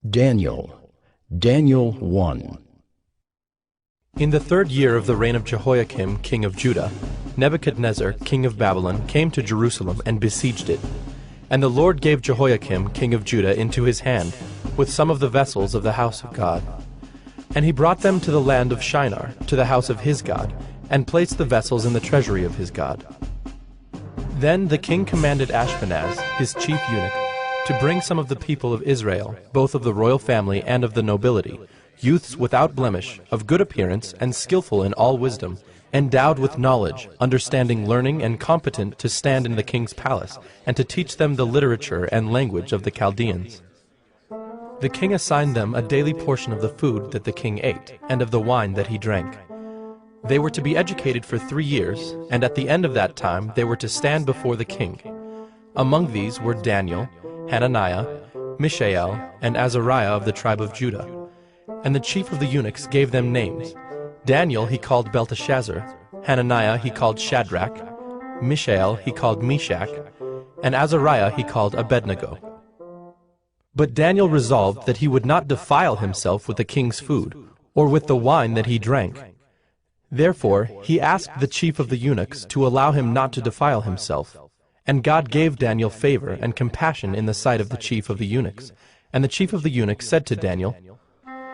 Daniel 1. In the 3rd year of the reign of Jehoiakim, king of Judah, Nebuchadnezzar, king of Babylon, came to Jerusalem and besieged it. And the Lord gave Jehoiakim, king of Judah, into his hand, with some of the vessels of the house of God. And he brought them to the land of Shinar, to the house of his God, and placed the vessels in the treasury of his God. Then the king commanded Ashpenaz, his chief eunuch, to bring some of the people of Israel, both of the royal family and of the nobility, youths without blemish, of good appearance, and skillful in all wisdom, endowed with knowledge, understanding learning, and competent to stand in the king's palace, and to teach them the literature and language of the Chaldeans. The king assigned them a daily portion of the food that the king ate, and of the wine that he drank. They were to be educated for 3 years, and at the end of that time they were to stand before the king. Among these were Daniel, Hananiah, Mishael, and Azariah of the tribe of Judah. And the chief of the eunuchs gave them names. Daniel he called Belteshazzar, Hananiah he called Shadrach, Mishael he called Meshach, and Azariah he called Abednego. But Daniel resolved that he would not defile himself with the king's food, or with the wine that he drank. Therefore he asked the chief of the eunuchs to allow him not to defile himself. And God gave Daniel favor and compassion in the sight of the chief of the eunuchs. And the chief of the eunuchs said to Daniel,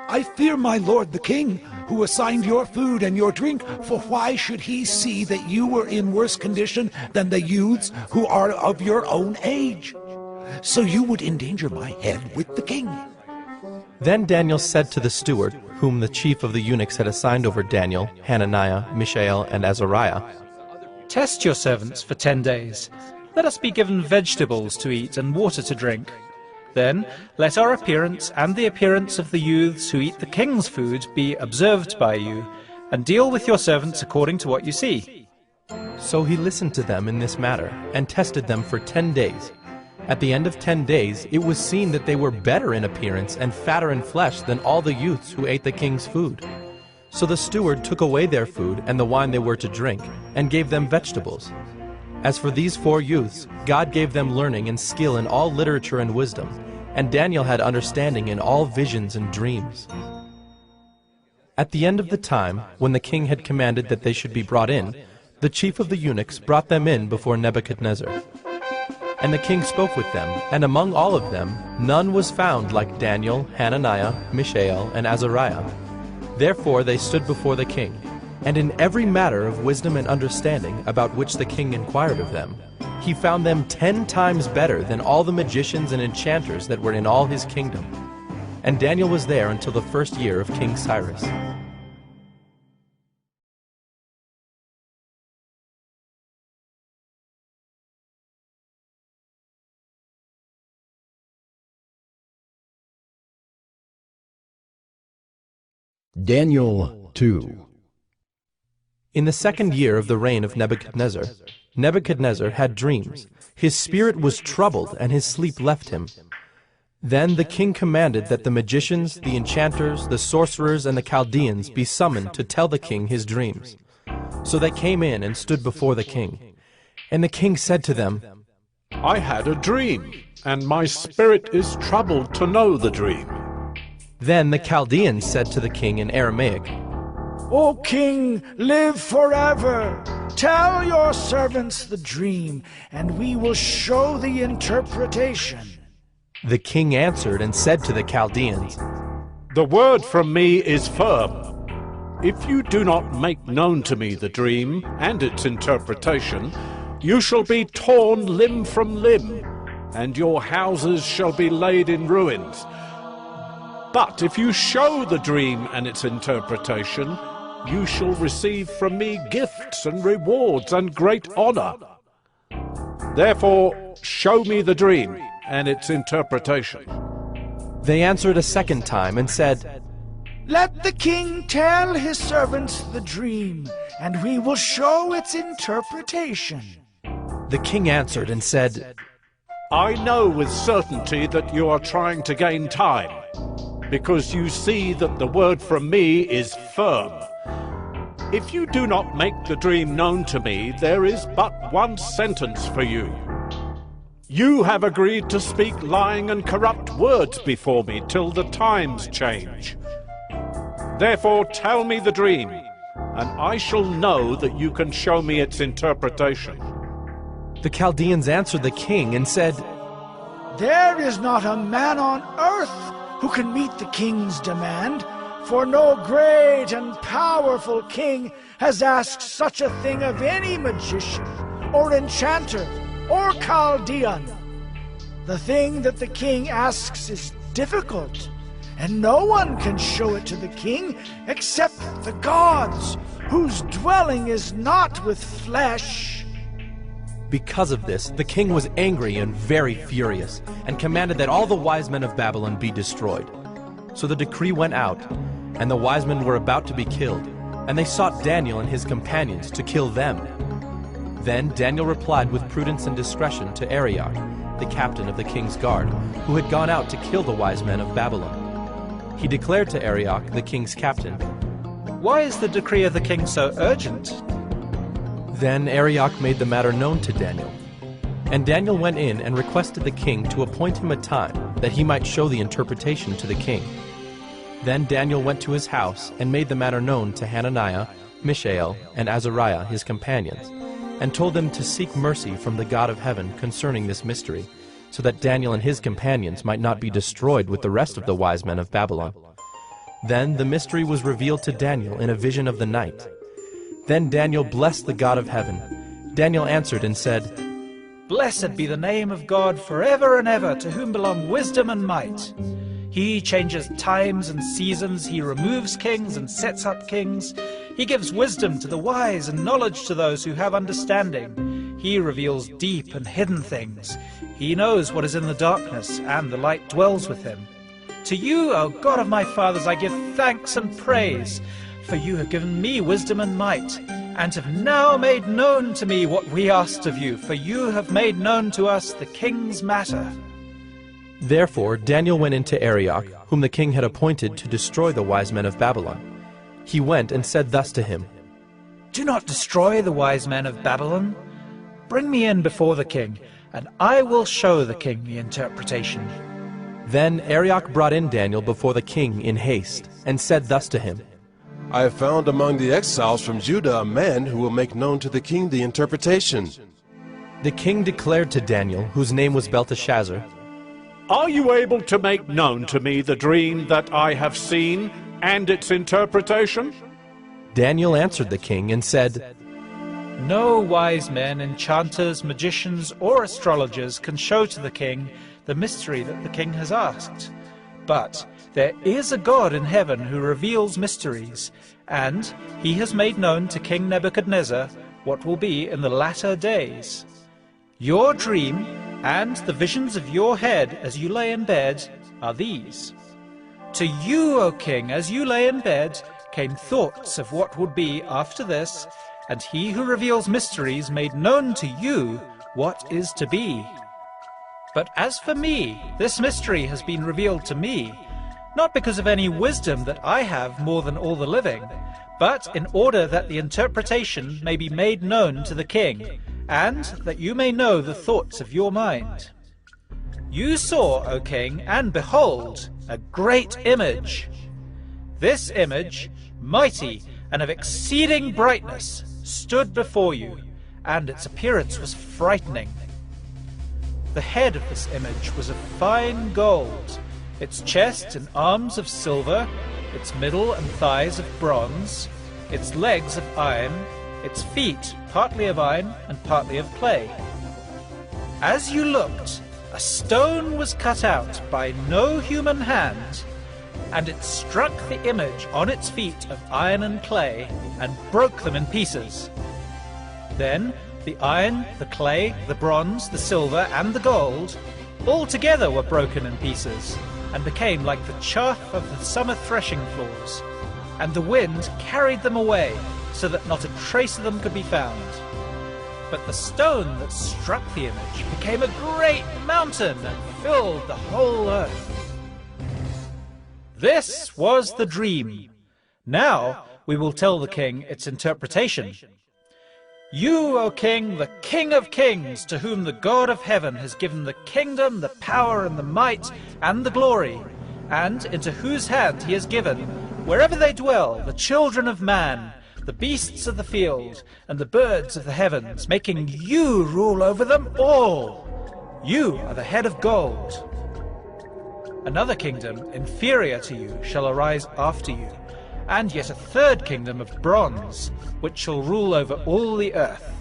I fear my lord the king, who assigned your food and your drink, for why should he see that you were in worse condition than the youths who are of your own age? So you would endanger my head with the king. Then Daniel said to the steward, whom the chief of the eunuchs had assigned over Daniel, Hananiah, Mishael, and Azariah, Test your servants for 10 days. Let us be given vegetables to eat and water to drink. Then let our appearance and the appearance of the youths who eat the king's food be observed by you, and deal with your servants according to what you see. So he listened to them in this matter, and tested them for 10 days. At the end of 10 days it was seen that they were better in appearance and fatter in flesh than all the youths who ate the king's food. So the steward took away their food and the wine they were to drink, and gave them vegetables. As for these 4 youths, God gave them learning and skill in all literature and wisdom, and Daniel had understanding in all visions and dreams. At the end of the time, when the king had commanded that they should be brought in, the chief of the eunuchs brought them in before Nebuchadnezzar. And the king spoke with them, and among all of them none was found like Daniel, Hananiah, Mishael, and Azariah. Therefore they stood before the king, and in every matter of wisdom and understanding about which the king inquired of them, he found them 10 times better than all the magicians and enchanters that were in all his kingdom. And Daniel was there until the 1st year of King Cyrus. Daniel 2. In the 2nd year of the reign of Nebuchadnezzar, Nebuchadnezzar had dreams. His spirit was troubled, and his sleep left him. Then the king commanded that the magicians, the enchanters, the sorcerers, and the Chaldeans be summoned to tell the king his dreams. So they came in and stood before the king. And the king said to them, I had a dream, and my spirit is troubled to know the dream. Then the Chaldeans said to the king in Aramaic, O king, live forever. Tell your servants the dream, and we will show the interpretation. The king answered and said to the Chaldeans, The word from me is firm. If you do not make known to me the dream and its interpretation, you shall be torn limb from limb, and your houses shall be laid in ruins. But if you show the dream and its interpretation, you shall receive from me gifts and rewards and great honor. Therefore, show me the dream and its interpretation. They answered a 2nd time and said, Let the king tell his servants the dream, and we will show its interpretation. The king answered and said, I know with certainty that you are trying to gain time, because you see that the word from me is firm. If you do not make the dream known to me, there is but one sentence for you. You have agreed to speak lying and corrupt words before me till the times change. Therefore tell me the dream, and I shall know that you can show me its interpretation." The Chaldeans answered the king and said, "There is not a man on earth who can meet the king's demand, for no great and powerful king has asked such a thing of any magician, or enchanter, or Chaldean. The thing that the king asks is difficult, and no one can show it to the king except the gods, whose dwelling is not with flesh." Because of this, the king was angry and very furious, and commanded that all the wise men of Babylon be destroyed. So the decree went out, and the wise men were about to be killed, and they sought Daniel and his companions to kill them. Then Daniel replied with prudence and discretion to Arioch, the captain of the king's guard, who had gone out to kill the wise men of Babylon. He declared to Arioch, the king's captain, "Why is the decree of the king so urgent?" Then Arioch made the matter known to Daniel. And Daniel went in and requested the king to appoint him a time, that he might show the interpretation to the king. Then Daniel went to his house and made the matter known to Hananiah, Mishael, and Azariah, his companions, and told them to seek mercy from the God of heaven concerning this mystery, so that Daniel and his companions might not be destroyed with the rest of the wise men of Babylon. Then the mystery was revealed to Daniel in a vision of the night. Then Daniel blessed the God of heaven. Daniel answered and said, "Blessed be the name of God forever and ever, to whom belong wisdom and might. He changes times and seasons, he removes kings and sets up kings. He gives wisdom to the wise and knowledge to those who have understanding. He reveals deep and hidden things. He knows what is in the darkness, and the light dwells with him. To you, O God of my fathers, I give thanks and praise, for you have given me wisdom and might, and have now made known to me what we asked of you, for you have made known to us the king's matter." Therefore Daniel went into Arioch, whom the king had appointed to destroy the wise men of Babylon. He went and said thus to him, "Do not destroy the wise men of Babylon. Bring me in before the king, and I will show the king the interpretation." Then Arioch brought in Daniel before the king in haste, and said thus to him, "I have found among the exiles from Judah a man who will make known to the king the interpretation." The king declared to Daniel, whose name was Belteshazzar, "Are you able to make known to me the dream that I have seen and its interpretation?" Daniel answered the king and said, "No wise men, enchanters, magicians, or astrologers can show to the king the mystery that the king has asked. But there is a God in heaven who reveals mysteries, and he has made known to King Nebuchadnezzar what will be in the latter days. Your dream and the visions of your head as you lay in bed are these. To you, O king, as you lay in bed, came thoughts of what would be after this, and he who reveals mysteries made known to you what is to be. But as for me, this mystery has been revealed to me, not because of any wisdom that I have more than all the living, but in order that the interpretation may be made known to the king, and that you may know the thoughts of your mind. You saw, O king, and behold, a great image. This image, mighty and of exceeding brightness, stood before you, and its appearance was frightening. The head of this image was of fine gold, its chest and arms of silver, its middle and thighs of bronze, its legs of iron, its feet partly of iron and partly of clay. As you looked, a stone was cut out by no human hand, and it struck the image on its feet of iron and clay, and broke them in pieces. Then the iron, the clay, the bronze, the silver, and the gold all together were broken in pieces, and became like the chaff of the summer threshing floors, and the wind carried them away, so that not a trace of them could be found. But the stone that struck the image became a great mountain and filled the whole earth. This was the dream. Now we will tell the king its interpretation. You, O king, the King of kings, to whom the God of heaven has given the kingdom, the power, and the might, and the glory, and into whose hand he has given, wherever they dwell, the children of man, the beasts of the field, and the birds of the heavens, making you rule over them all. You are the head of gold. Another kingdom, inferior to you, shall arise after you, and yet a third kingdom of bronze, which shall rule over all the earth.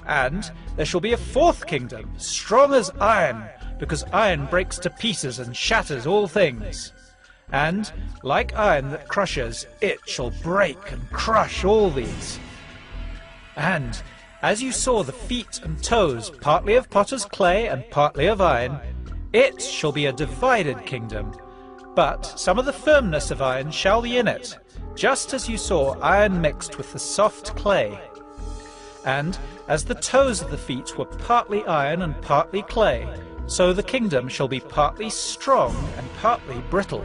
And there shall be a fourth kingdom, strong as iron, because iron breaks to pieces and shatters all things. And, like iron that crushes, it shall break and crush all these. And, as you saw the feet and toes, partly of potter's clay and partly of iron, it shall be a divided kingdom. But some of the firmness of iron shall be in it, just as you saw iron mixed with the soft clay. And as the toes of the feet were partly iron and partly clay, so the kingdom shall be partly strong and partly brittle.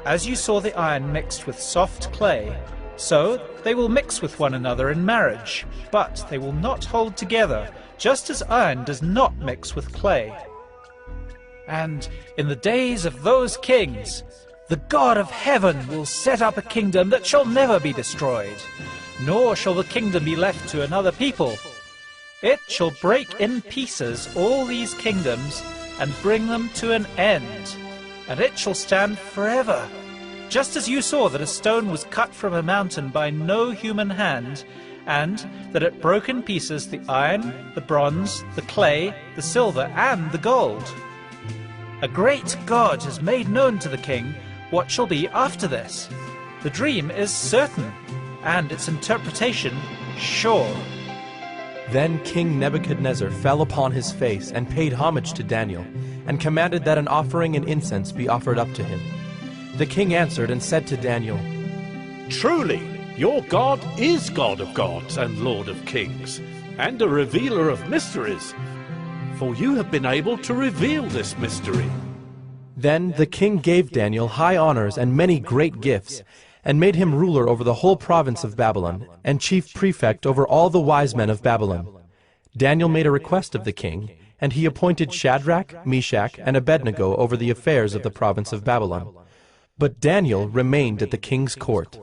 As you saw the iron mixed with soft clay, so they will mix with one another in marriage, but they will not hold together, just as iron does not mix with clay. And in the days of those kings, the God of heaven will set up a kingdom that shall never be destroyed, nor shall the kingdom be left to another people. It shall break in pieces all these kingdoms and bring them to an end, and it shall stand forever. Just as you saw that a stone was cut from a mountain by no human hand, and that it broke in pieces the iron, the bronze, the clay, the silver, and the gold. A great God has made known to the king what shall be after this. The dream is certain, and its interpretation sure. Then King Nebuchadnezzar fell upon his face and paid homage to Daniel, and commanded that an offering and incense be offered up to him. The king answered and said to Daniel, Truly, your God is God of gods and Lord of kings, and a revealer of mysteries, for you have been able to reveal this mystery. Then the king gave Daniel high honors and many great gifts, and made him ruler over the whole province of Babylon, and chief prefect over all the wise men of Babylon. Daniel made a request of the king, and he appointed Shadrach, Meshach, and Abednego over the affairs of the province of Babylon. But Daniel remained at the king's court.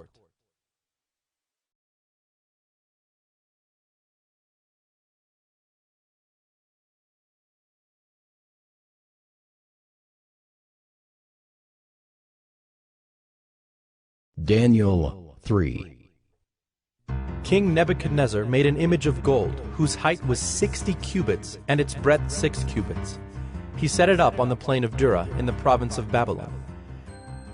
Daniel 3. King Nebuchadnezzar made an image of gold, whose height was 60 cubits, and its breadth 6 cubits. He set it up on the plain of Dura, in the province of Babylon.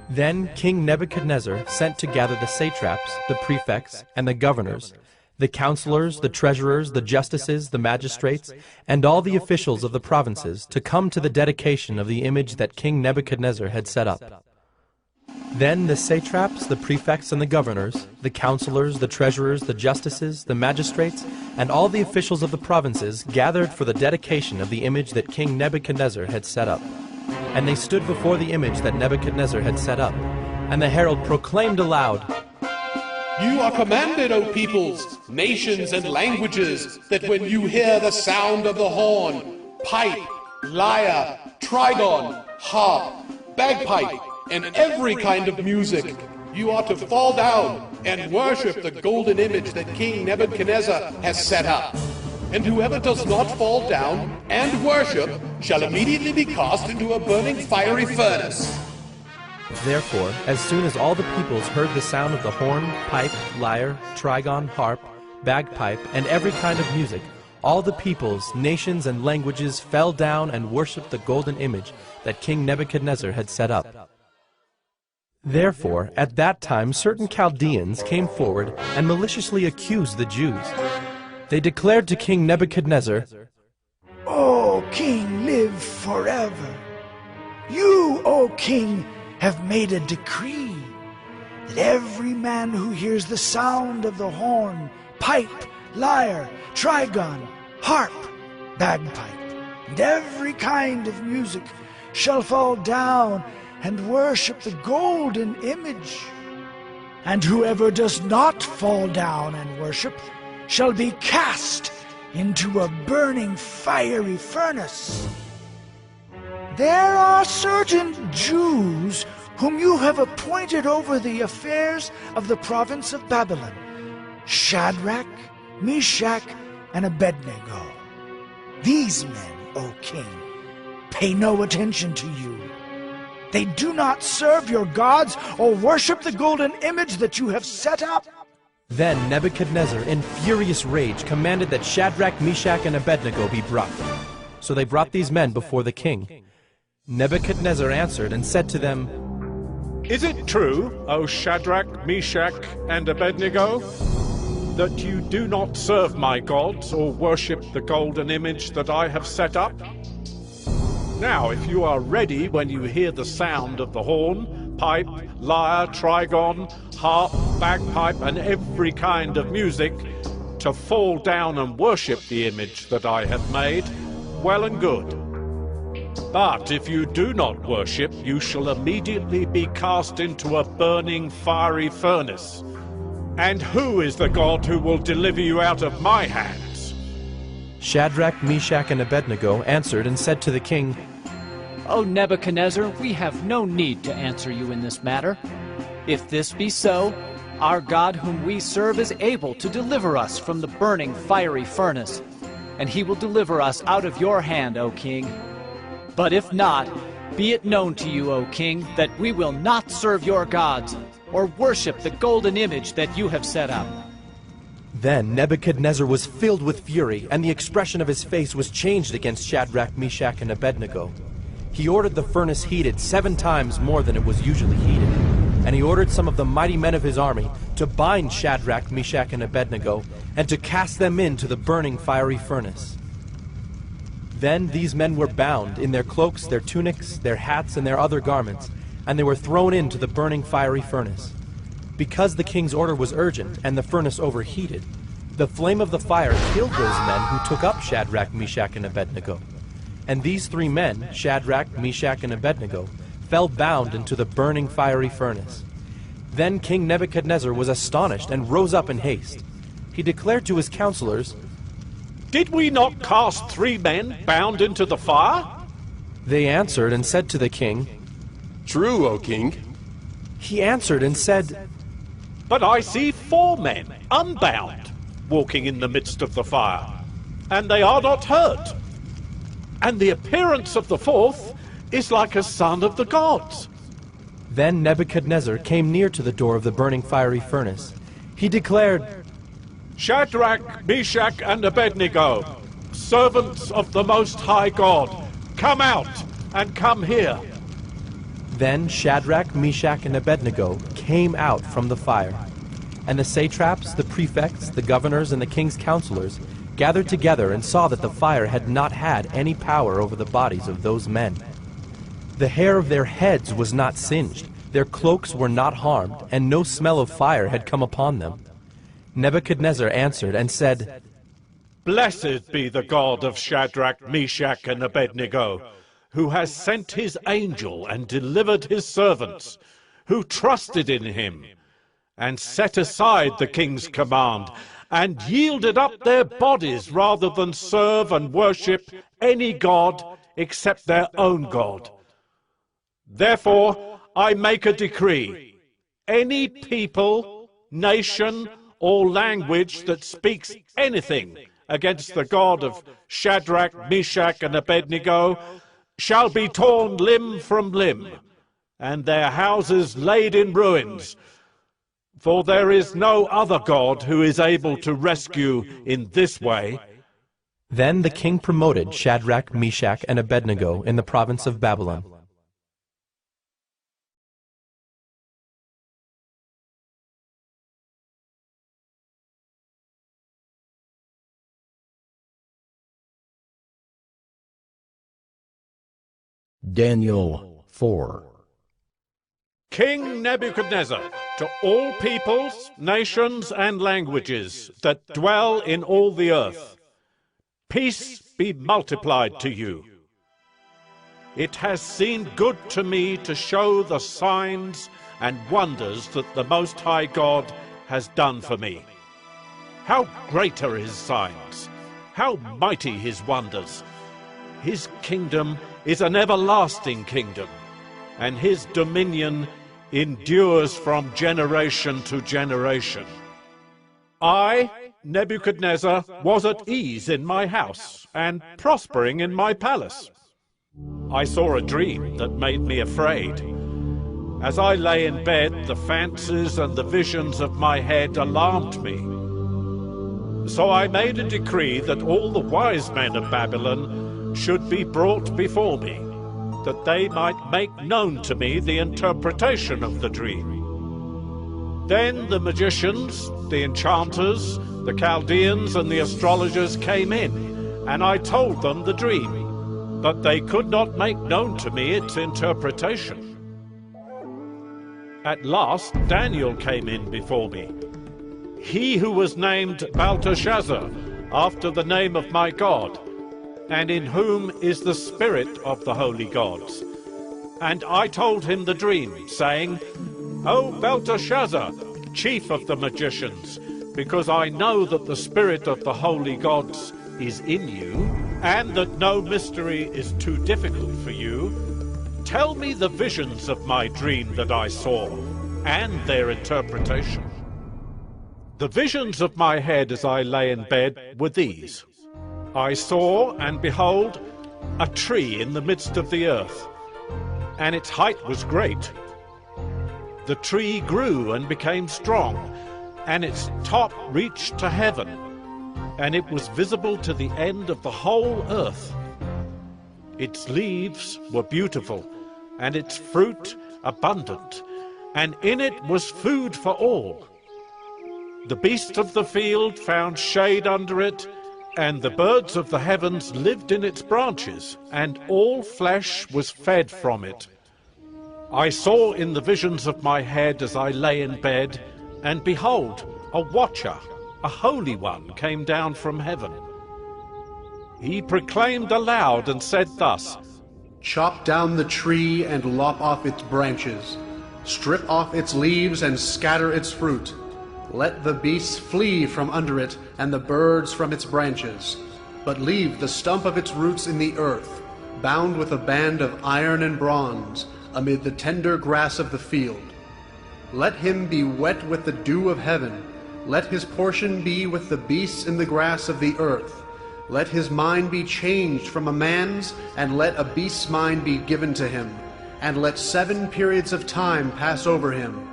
Then King Nebuchadnezzar sent to gather the satraps, the prefects, and the governors, the counselors, the treasurers, the justices, the magistrates, and all the officials of the provinces, to come to the dedication of the image that King Nebuchadnezzar had set up. Then the satraps, the prefects, and the governors, the counselors, the treasurers, the justices, the magistrates, and all the officials of the provinces gathered for the dedication of the image that King Nebuchadnezzar had set up. And they stood before the image that Nebuchadnezzar had set up. And the herald proclaimed aloud, You are commanded, O peoples, nations, and languages, that when you hear the sound of the horn, pipe, lyre, trigon, harp, bagpipe, and every kind of music, you are to fall down and worship the golden image that King Nebuchadnezzar has set up. And whoever does not fall down and worship shall immediately be cast into a burning fiery furnace. Therefore, as soon as all the peoples heard the sound of the horn, pipe, lyre, trigon, harp, bagpipe, and every kind of music, all the peoples, nations, and languages fell down and worshipped the golden image that King Nebuchadnezzar had set up. Therefore, at that time certain Chaldeans came forward and maliciously accused the Jews. They declared to King Nebuchadnezzar, O king, live forever. You, O king, have made a decree that every man who hears the sound of the horn, pipe, lyre, trigon, harp, bagpipe, and every kind of music shall fall down and worship the golden image. And whoever does not fall down and worship shall be cast into a burning fiery furnace. There are certain Jews whom you have appointed over the affairs of the province of Babylon, Shadrach, Meshach, and Abednego. These men, O king, pay no attention to you. They do not serve your gods or worship the golden image that you have set up. Then Nebuchadnezzar, in furious rage, commanded that Shadrach, Meshach, and Abednego be brought. So they brought these men before the king. Nebuchadnezzar answered and said to them, Is it true, O Shadrach, Meshach, and Abednego, that you do not serve my gods or worship the golden image that I have set up? Now, if you are ready when you hear the sound of the horn, pipe, lyre, trigon, harp, bagpipe, and every kind of music, to fall down and worship the image that I have made, well and good. But if you do not worship, you shall immediately be cast into a burning fiery furnace. And who is the God who will deliver you out of my hands? Shadrach, Meshach, and Abednego answered and said to the king, O Nebuchadnezzar, we have no need to answer you in this matter. If this be so, our God whom we serve is able to deliver us from the burning fiery furnace, and he will deliver us out of your hand, O king. But if not, be it known to you, O king, that we will not serve your gods, or worship the golden image that you have set up. Then Nebuchadnezzar was filled with fury, and the expression of his face was changed against Shadrach, Meshach, and Abednego. He ordered the furnace heated 7 times more than it was usually heated, and he ordered some of the mighty men of his army to bind Shadrach, Meshach, and Abednego, and to cast them into the burning fiery furnace. Then these men were bound in their cloaks, their tunics, their hats, and their other garments, and they were thrown into the burning fiery furnace. Because the king's order was urgent and the furnace overheated, the flame of the fire killed those men who took up Shadrach, Meshach, and Abednego. And these 3 men, Shadrach, Meshach, and Abednego, fell bound into the burning fiery furnace. Then King Nebuchadnezzar was astonished and rose up in haste. He declared to his counselors, Did we not cast 3 men bound into the fire? They answered and said to the king, True, O king. He answered and said, But I see 4 men, unbound, walking in the midst of the fire, and they are not hurt. And the appearance of the 4th is like a son of the gods. Then Nebuchadnezzar came near to the door of the burning fiery furnace. He declared, Shadrach, Meshach, and Abednego, servants of the Most High God, come out and come here. Then Shadrach, Meshach, and Abednego came out from the fire. And the satraps, the prefects, the governors, and the king's counselors gathered together and saw that the fire had not had any power over the bodies of those men. The hair of their heads was not singed, their cloaks were not harmed, and no smell of fire had come upon them. Nebuchadnezzar answered and said, Blessed be the God of Shadrach, Meshach, and Abednego, who has sent his angel and delivered his servants, who trusted in him, and set aside the king's command, and yielded up their bodies rather than serve and worship any god except their own God. Therefore, I make a decree. Any people, nation, or language that speaks anything against the God of Shadrach, Meshach, and Abednego shall be torn limb from limb, and their houses laid in ruins. For there is no other God who is able to rescue in this way. Then the king promoted Shadrach, Meshach, and Abednego in the province of Babylon. Daniel 4. King Nebuchadnezzar, to all peoples, nations, and languages that dwell in all the earth, peace be multiplied to you. It has seemed good to me to show the signs and wonders that the Most High God has done for me. How great are his signs! How mighty his wonders! His kingdom is an everlasting kingdom, and his dominion endures from generation to generation. I, Nebuchadnezzar, was at ease in my house and prospering in my palace. I saw a dream that made me afraid. As I lay in bed, the fancies and the visions of my head alarmed me. So I made a decree that all the wise men of Babylon should be brought before me, that they might make known to me the interpretation of the dream. Then the magicians, the enchanters, the Chaldeans, and the astrologers came in, and I told them the dream, but they could not make known to me its interpretation. At last Daniel came in before me, he who was named Belteshazzar, after the name of my God, and in whom is the spirit of the holy gods. And I told him the dream, saying, O Belteshazzar, chief of the magicians, because I know that the spirit of the holy gods is in you, and that no mystery is too difficult for you, tell me the visions of my dream that I saw, and their interpretation. The visions of my head as I lay in bed were these. I saw, and behold, a tree in the midst of the earth, and its height was great. The tree grew and became strong, and its top reached to heaven, and it was visible to the end of the whole earth. Its leaves were beautiful, and its fruit abundant, and in it was food for all. The beasts of the field found shade under it, and the birds of the heavens lived in its branches, and all flesh was fed from it. I saw in the visions of my head as I lay in bed, and behold, a watcher, a holy one, came down from heaven. He proclaimed aloud and said thus, Chop down the tree and lop off its branches. Strip off its leaves and scatter its fruit. Let the beasts flee from under it, and the birds from its branches. But leave the stump of its roots in the earth, bound with a band of iron and bronze, amid the tender grass of the field. Let him be wet with the dew of heaven. Let his portion be with the beasts in the grass of the earth. Let his mind be changed from a man's, and let a beast's mind be given to him. And let 7 periods of time pass over him.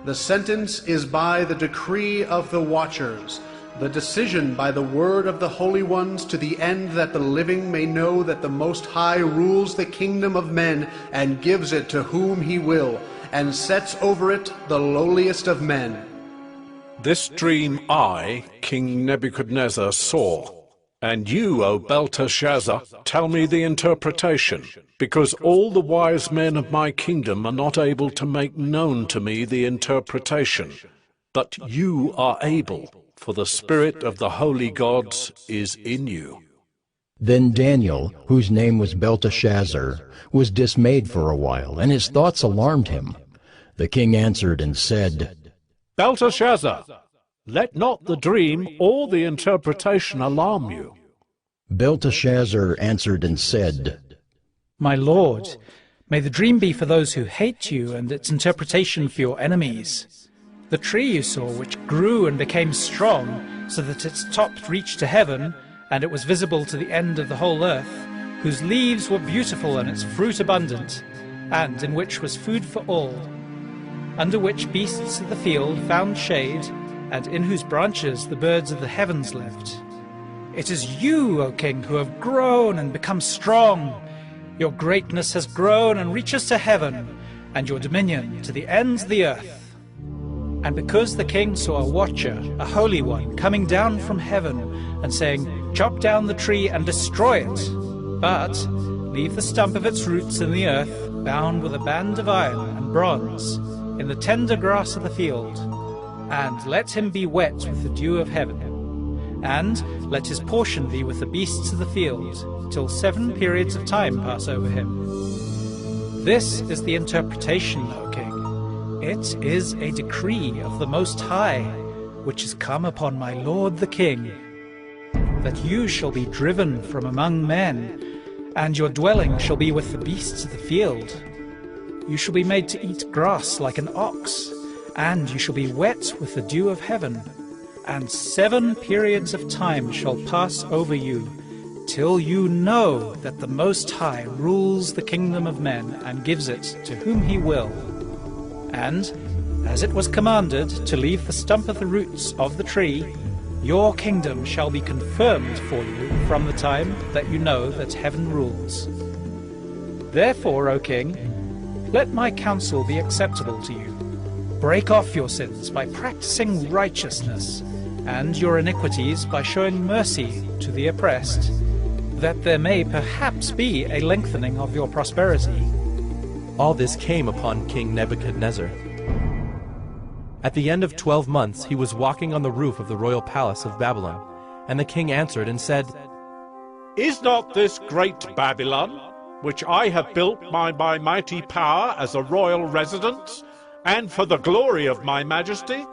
The sentence is by the decree of the watchers, the decision by the word of the holy ones, to the end that the living may know that the Most High rules the kingdom of men, and gives it to whom he will, and sets over it the lowliest of men. This dream I, King Nebuchadnezzar, saw. And you, O Belteshazzar, tell me the interpretation, because all the wise men of my kingdom are not able to make known to me the interpretation. But you are able, for the spirit of the holy gods is in you. Then Daniel, whose name was Belteshazzar, was dismayed for a while, and his thoughts alarmed him. The king answered and said, Belteshazzar, let not the dream or the interpretation alarm you. Belteshazzar answered and said, My lord, may the dream be for those who hate you, and its interpretation for your enemies. The tree you saw, which grew and became strong, so that its top reached to heaven, and it was visible to the end of the whole earth, whose leaves were beautiful and its fruit abundant, and in which was food for all, under which beasts of the field found shade, and in whose branches the birds of the heavens lived. It is you, O king, who have grown and become strong. Your greatness has grown and reaches to heaven, and your dominion to the ends of the earth. And because the king saw a watcher, a holy one, coming down from heaven, and saying, Chop down the tree and destroy it, but leave the stump of its roots in the earth, bound with a band of iron and bronze, in the tender grass of the field, and let him be wet with the dew of heaven, and let his portion be with the beasts of the field, till 7 periods of time pass over him. This is the interpretation, O king. It is a decree of the Most High, which is come upon my lord the king, that you shall be driven from among men, and your dwelling shall be with the beasts of the field. You shall be made to eat grass like an ox, and you shall be wet with the dew of heaven. And 7 periods of time shall pass over you, till you know that the Most High rules the kingdom of men, and gives it to whom he will. And, as it was commanded to leave the stump of the roots of the tree, your kingdom shall be confirmed for you from the time that you know that heaven rules. Therefore, O king, let my counsel be acceptable to you. Break off your sins by practicing righteousness, and your iniquities by showing mercy to the oppressed, that there may perhaps be a lengthening of your prosperity. All this came upon King Nebuchadnezzar. At the end of 12 months he was walking on the roof of the royal palace of Babylon, and the king answered and said, Is not this great Babylon, which I have built by my mighty power as a royal residence, and for the glory of my majesty?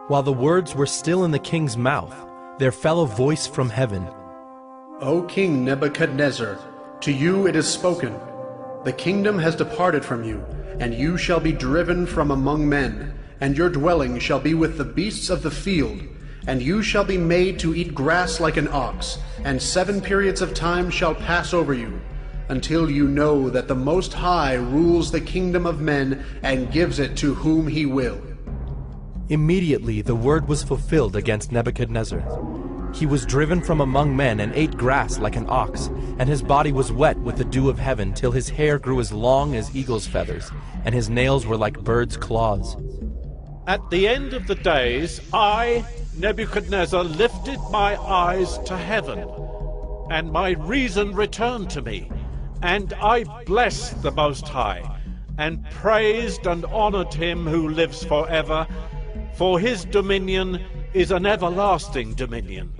While the words were still in the king's mouth, there fell a voice from heaven. O King Nebuchadnezzar, to you it is spoken. The kingdom has departed from you, and you shall be driven from among men, and your dwelling shall be with the beasts of the field, and you shall be made to eat grass like an ox, and 7 periods of time shall pass over you, until you know that the Most High rules the kingdom of men, and gives it to whom he will. Immediately the word was fulfilled against Nebuchadnezzar. He was driven from among men and ate grass like an ox, and his body was wet with the dew of heaven, till his hair grew as long as eagle's feathers, and his nails were like birds' claws. At the end of the days, I, Nebuchadnezzar, lifted my eyes to heaven, and my reason returned to me, and I blessed the Most High, and praised and honored him who lives forever, for his dominion is an everlasting dominion,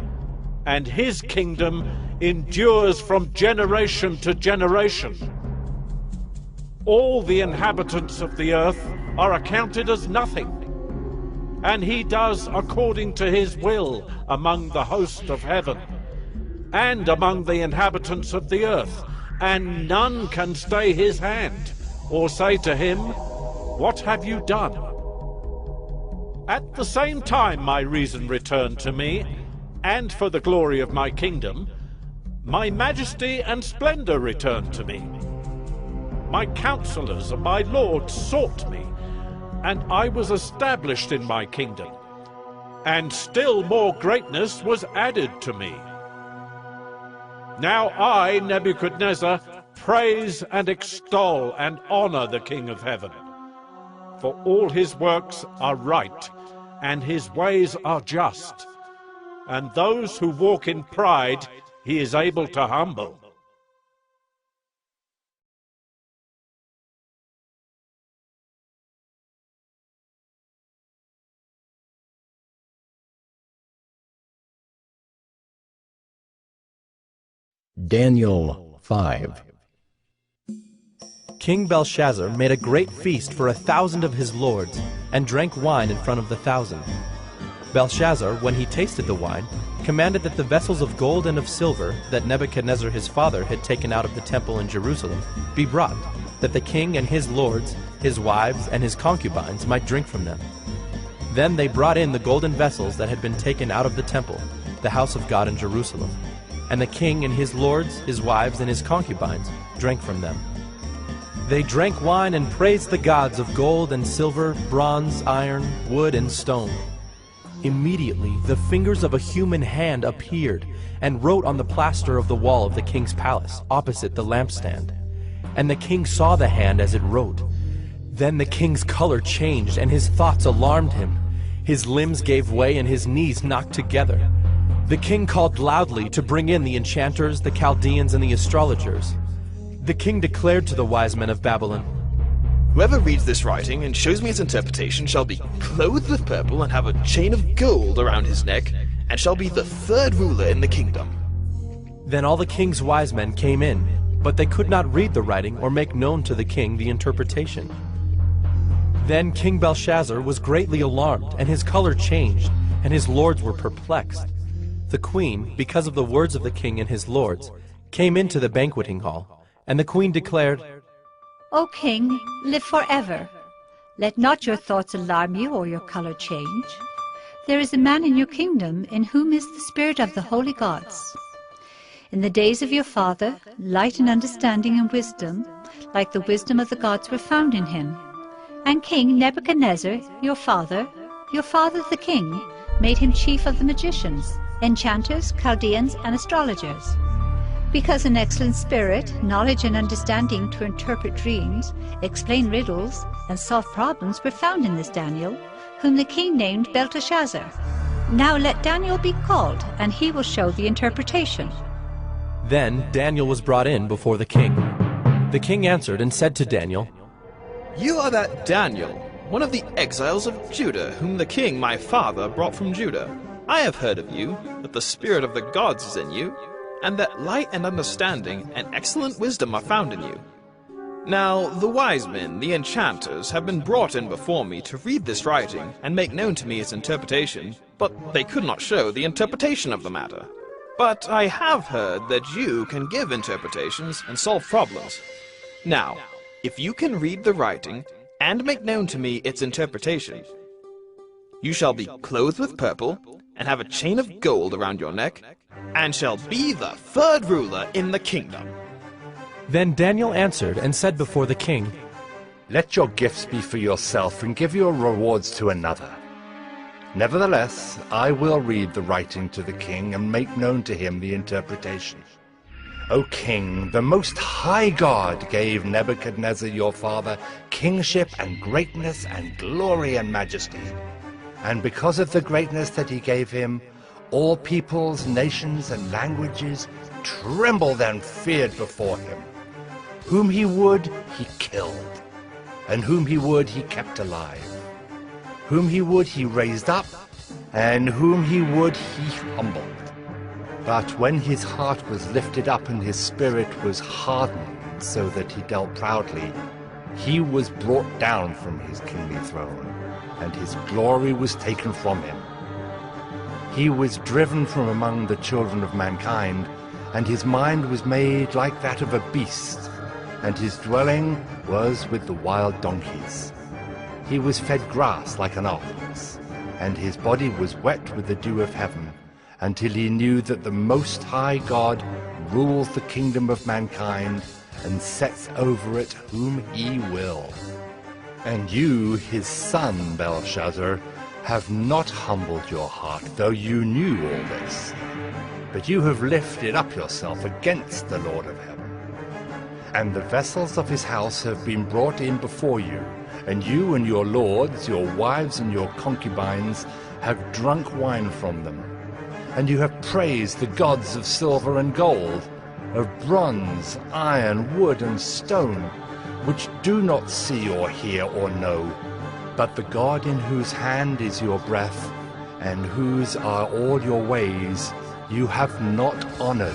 and his kingdom endures from generation to generation. All the inhabitants of the earth are accounted as nothing, and he does according to his will among the host of heaven, and among the inhabitants of the earth, and none can stay his hand, or say to him, What have you done? At the same time my reason returned to me, and for the glory of my kingdom, my majesty and splendor returned to me. My counselors and my lords sought me, and I was established in my kingdom, and still more greatness was added to me. Now I, Nebuchadnezzar, praise and extol and honor the King of heaven, for all his works are right, and his ways are just, and those who walk in pride he is able to humble. Daniel 5. King Belshazzar made a great feast for 1,000 of his lords, and drank wine in front of the 1,000. Belshazzar, when he tasted the wine, commanded that the vessels of gold and of silver that Nebuchadnezzar his father had taken out of the temple in Jerusalem be brought, that the king and his lords, his wives, and his concubines might drink from them. Then they brought in the golden vessels that had been taken out of the temple, the house of God in Jerusalem. And the king and his lords, his wives, and his concubines drank from them. They drank wine and praised the gods of gold and silver, bronze, iron, wood, and stone. Immediately the fingers of a human hand appeared and wrote on the plaster of the wall of the king's palace, opposite the lampstand. And the king saw the hand as it wrote. Then the king's color changed, and his thoughts alarmed him. His limbs gave way, and his knees knocked together. The king called loudly to bring in the enchanters, the Chaldeans, and the astrologers. The king declared to the wise men of Babylon, Whoever reads this writing and shows me its interpretation shall be clothed with purple and have a chain of gold around his neck, and shall be the 3rd ruler in the kingdom. Then all the king's wise men came in, but they could not read the writing or make known to the king the interpretation. Then King Belshazzar was greatly alarmed, and his color changed, and his lords were perplexed. The queen, because of the words of the king and his lords, came into the banqueting hall, and the queen declared, O king, live forever. Let not your thoughts alarm you or your color change. There is a man in your kingdom in whom is the spirit of the holy gods. In the days of your father, light and understanding and wisdom, like the wisdom of the gods, were found in him. And King Nebuchadnezzar, your father the king, made him chief of the magicians, enchanters, Chaldeans, and astrologers. Because an excellent spirit, knowledge and understanding to interpret dreams, explain riddles, and solve problems were found in this Daniel, whom the king named Belteshazzar. Now let Daniel be called, and he will show the interpretation. Then Daniel was brought in before the king. The king answered and said to Daniel, You are that Daniel, one of the exiles of Judah, whom the king my father brought from Judah. I have heard of you, that the spirit of the gods is in you, and that light and understanding and excellent wisdom are found in you. Now the wise men, the enchanters, have been brought in before me to read this writing and make known to me its interpretation, but they could not show the interpretation of the matter. But I have heard that you can give interpretations and solve problems. Now, if you can read the writing and make known to me its interpretation, you shall be clothed with purple and have a chain of gold around your neck, and shall be the third ruler in the kingdom. Then Daniel answered and said before the king, Let your gifts be for yourself, and give your rewards to another. Nevertheless, I will read the writing to the king, and make known to him the interpretation. O king, the most high God gave Nebuchadnezzar your father kingship and greatness and glory and majesty. And because of the greatness that he gave him, all peoples, nations, and languages trembled and feared before him. Whom he would, he killed, and whom he would, he kept alive. Whom he would, he raised up, and whom he would, he humbled. But when his heart was lifted up and his spirit was hardened so that he dealt proudly, he was brought down from his kingly throne, and his glory was taken from him. He was driven from among the children of mankind, and his mind was made like that of a beast, and his dwelling was with the wild donkeys. He was fed grass like an ox, and his body was wet with the dew of heaven, until he knew that the Most High God rules the kingdom of mankind, and sets over it whom he will. And you, his son, Belshazzar, have not humbled your heart, though you knew all this. But you have lifted up yourself against the Lord of heaven. And the vessels of his house have been brought in before you, and you and your lords, your wives and your concubines, have drunk wine from them. And you have praised the gods of silver and gold, of bronze, iron, wood, and stone, which do not see or hear or know, but the God in whose hand is your breath, and whose are all your ways, you have not honored.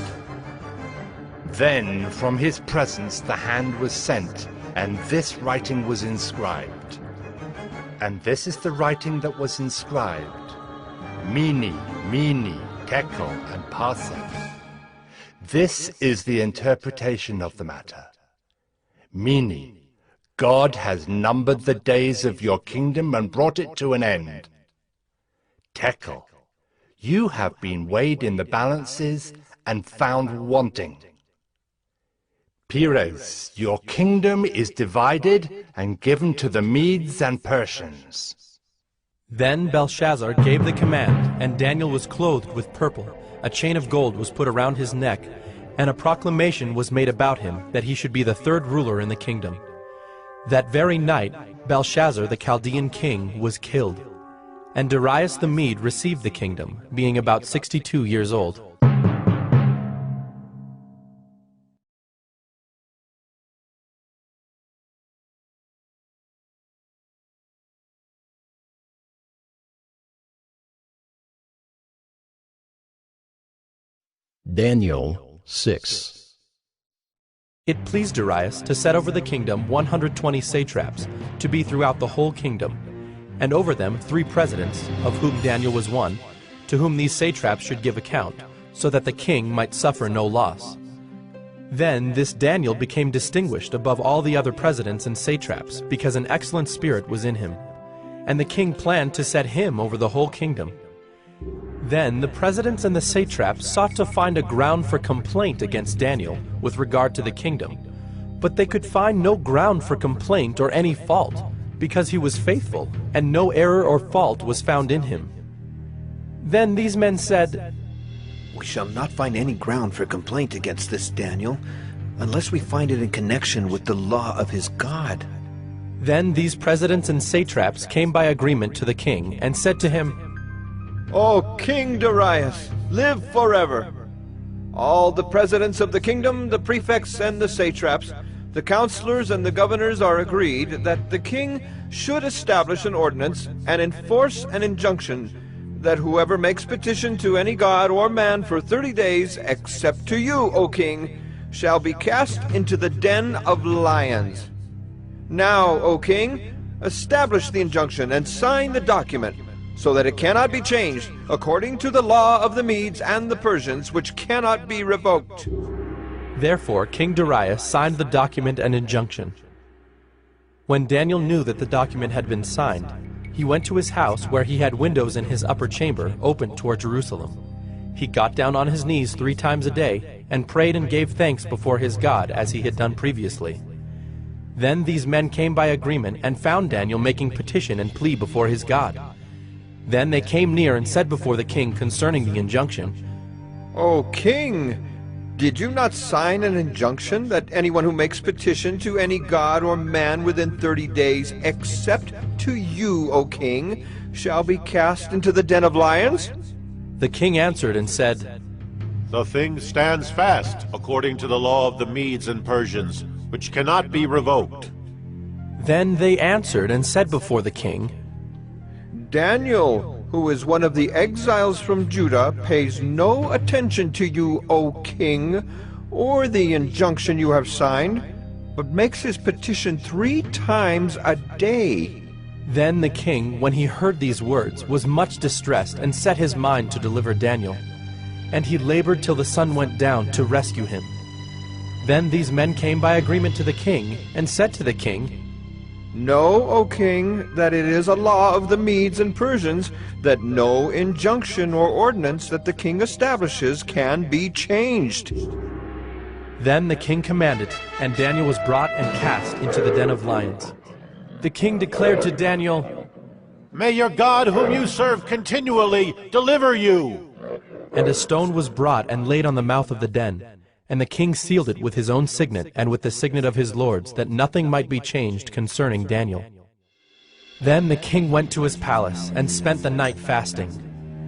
Then from his presence the hand was sent, and this writing was inscribed. And this is the writing that was inscribed: Mene, Mene, Tekel, and Parsec. This is the interpretation of the matter. Mene, God has numbered the days of your kingdom and brought it to an end. Tekel, you have been weighed in the balances and found wanting. Peres, your kingdom is divided and given to the Medes and Persians. Then Belshazzar gave the command, and Daniel was clothed with purple. A chain of gold was put around his neck, and a proclamation was made about him that he should be the third ruler in the kingdom. That very night Belshazzar the Chaldean king was killed, and Darius the Mede received the kingdom, being about 62 years old. Daniel 6. It pleased Darius to set over the kingdom 120 satraps, to be throughout the whole kingdom. and over them 3 presidents, of whom Daniel was one, to whom these satraps should give account, so that the king might suffer no loss. Then this Daniel became distinguished above all the other presidents and satraps, because an excellent spirit was in him. And the king planned to set him over the whole kingdom. Then the presidents and the satraps sought to find a ground for complaint against Daniel with regard to the kingdom. But they could find no ground for complaint or any fault, because he was faithful, and no error or fault was found in him. Then these men said, "We shall not find any ground for complaint against this Daniel, unless we find it in connection with the law of his God." Then these presidents and satraps came by agreement to the king, and said to him, "O King Darius, live forever! All the presidents of the kingdom, the prefects and the satraps, the counselors and the governors are agreed that the king should establish an ordinance and enforce an injunction that whoever makes petition to any god or man for 30 days, except to you, O king, shall be cast into the den of lions. Now, O king, establish the injunction and sign the document, so that it cannot be changed, according to the law of the Medes and the Persians, which cannot be revoked." Therefore King Darius signed the document and injunction. When Daniel knew that the document had been signed, he went to his house, where he had windows in his upper chamber open toward Jerusalem. He got down on his knees 3 times a day, and prayed and gave thanks before his God, as he had done previously. Then these men came by agreement, and found Daniel making petition and plea before his God. Then they came near and said before the king concerning the injunction, "O king, did you not sign an injunction that anyone who makes petition to any god or man within 30 days, except to you, O king, shall be cast into the den of lions?" The king answered and said, "The thing stands fast according to the law of the Medes and Persians, which cannot be revoked." Then they answered and said before the king, "Daniel, who is one of the exiles from Judah, pays no attention to you, O king, or the injunction you have signed, but makes his petition 3 times a day." Then the king, when he heard these words, was much distressed, and set his mind to deliver Daniel. And he labored till the sun went down to rescue him. Then these men came by agreement to the king, and said to the king, "Know, O king, that it is a law of the Medes and Persians that no injunction or ordinance that the king establishes can be changed." Then the king commanded, and Daniel was brought and cast into the den of lions. The king declared to Daniel, "May your God, whom you serve continually, deliver you!" And a stone was brought and laid on the mouth of the den. And the king sealed it with his own signet and with the signet of his lords, that nothing might be changed concerning Daniel. Then the king went to his palace, and spent the night fasting.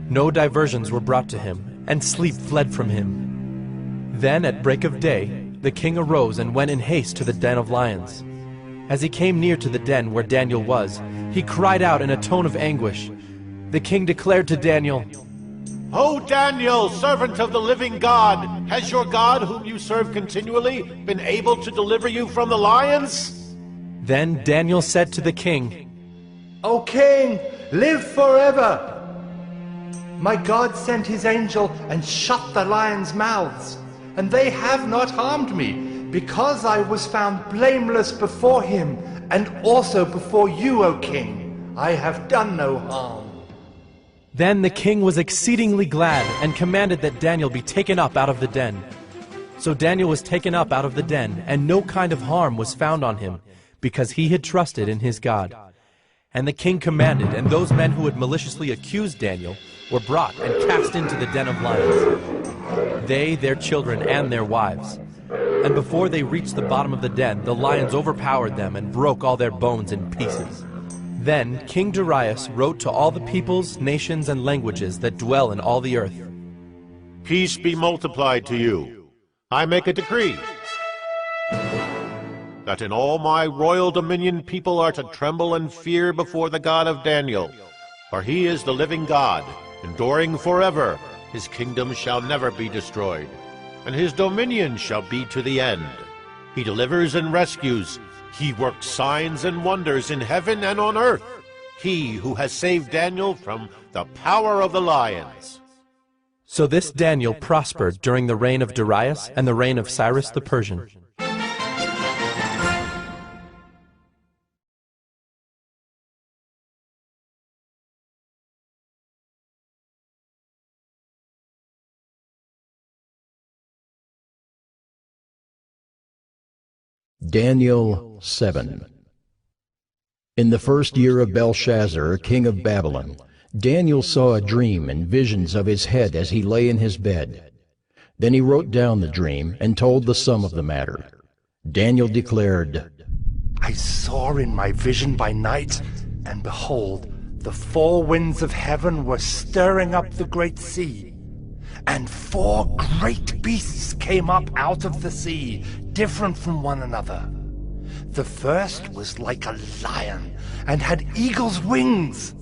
No diversions were brought to him, and sleep fled from him. Then at break of day, the king arose and went in haste to the den of lions. As he came near to the den where Daniel was, he cried out in a tone of anguish. The king declared to Daniel, "O Daniel, servant of the living God, has your God, whom you serve continually, been able to deliver you from the lions?" Then Daniel said to the king, "O king, live forever! My God sent his angel and shut the lions' mouths, and they have not harmed me, because I was found blameless before him, and also before you, O king. I have done no harm." Then the king was exceedingly glad, and commanded that Daniel be taken up out of the den. So Daniel was taken up out of the den, and no kind of harm was found on him, because he had trusted in his God. And the king commanded, and those men who had maliciously accused Daniel were brought and cast into the den of lions, they, their children, and their wives. And before they reached the bottom of the den, the lions overpowered them and broke all their bones in pieces. Then King Darius wrote to all the peoples, nations, and languages that dwell in all the earth, "Peace be multiplied to you. I make a decree that in all my royal dominion people are to tremble and fear before the God of Daniel, for he is the living God, enduring forever. His kingdom shall never be destroyed, and his dominion shall be to the end. He delivers and rescues. He works signs and wonders in heaven and on earth. he who has saved Daniel from the power of the lions. So this Daniel prospered during the reign of Darius and the reign of Cyrus the Persian. Daniel 7. In the first year of Belshazzar, king of Babylon, Daniel saw a dream and visions of his head as he lay in his bed. Then he wrote down the dream and told the sum of the matter. Daniel declared, I saw in my vision by night, and behold, the four winds of heaven were stirring up the great sea. And four great beasts came up out of the sea, different from one another. The first was like a lion, and had eagle's wings.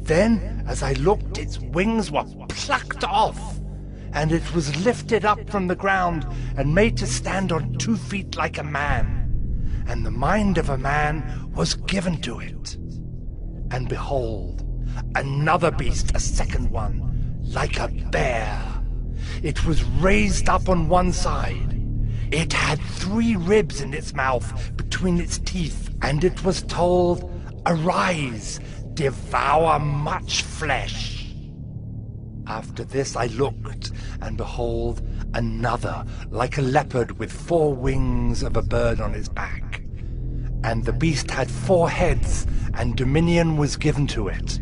Then, as I looked, its wings were plucked off, and it was lifted up from the ground, and made to stand on 2 feet like a man. And the mind of a man was given to it. And behold, another beast, a second one, like a bear. It was raised up on one side. It had 3 ribs in its mouth between its teeth, and it was told, Arise, devour much flesh. After this I looked, and behold, another, like a leopard with 4 wings of a bird on its back. And the beast had 4 heads, and dominion was given to it.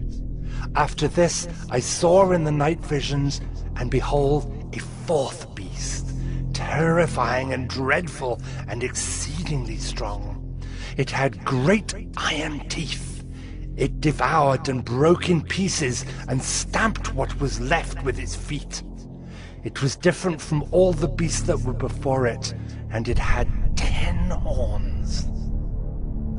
After this I saw in the night visions, and behold, a 4th beast, terrifying and dreadful and exceedingly strong. It had great iron teeth. It devoured and broke in pieces and stamped what was left with its feet. It was different from all the beasts that were before it, and it had 10 horns.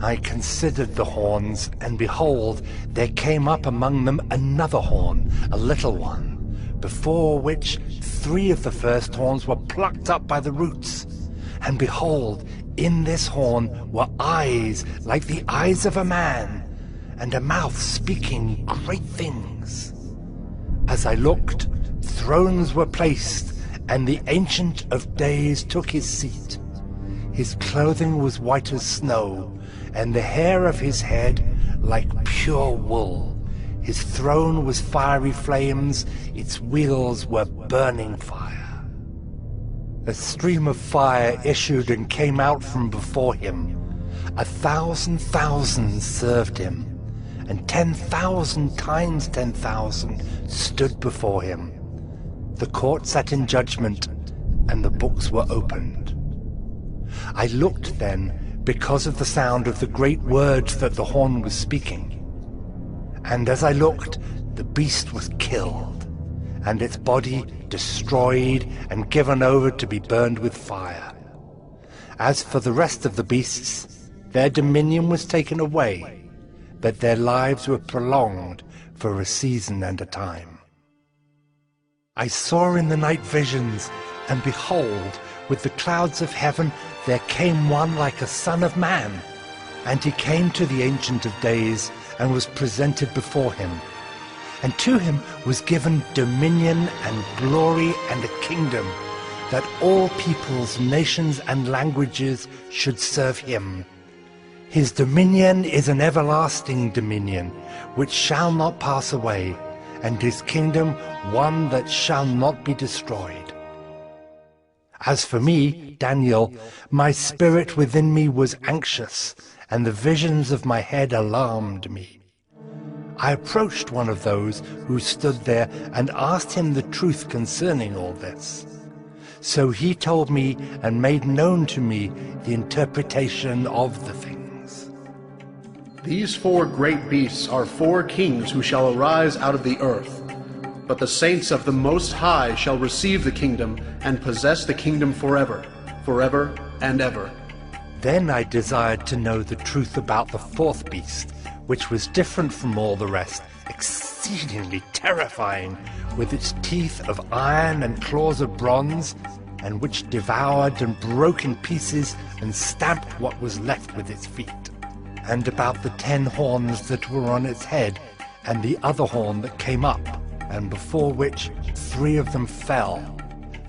I considered the horns, and behold, there came up among them another horn, a little one, before which 3 of the first horns were plucked up by the roots. And behold, in this horn were eyes like the eyes of a man, and a mouth speaking great things. As I looked, thrones were placed, and the Ancient of Days took his seat. His clothing was white as snow, and the hair of his head like pure wool. His throne was fiery flames, its wheels were burning fire. A stream of fire issued and came out from before him. 1,000 thousands served him, and 10,000 times 10,000 stood before him. The court sat in judgment, and the books were opened. I looked then, because of the sound of the great words that the horn was speaking. And as I looked, the beast was killed, and its body destroyed and given over to be burned with fire. As for the rest of the beasts, their dominion was taken away, but their lives were prolonged for a season and a time. I saw in the night visions, and behold, with the clouds of heaven there came one like a son of man. And he came to the Ancient of Days, and was presented before him. And to him was given dominion and glory and a kingdom, that all peoples, nations, and languages should serve him. His dominion is an everlasting dominion, which shall not pass away, and his kingdom one that shall not be destroyed. As for me, Daniel, my spirit within me was anxious, and the visions of my head alarmed me. I approached one of those who stood there and asked him the truth concerning all this. So he told me and made known to me the interpretation of the things. These 4 great beasts are 4 kings who shall arise out of the earth. But the saints of the Most High shall receive the kingdom and possess the kingdom forever, forever and ever. Then I desired to know the truth about the 4th beast, which was different from all the rest, exceedingly terrifying, with its teeth of iron and claws of bronze, and which devoured and broke in pieces and stamped what was left with its feet. and about the 10 horns that were on its head, and the other horn that came up, and before which 3 of them fell,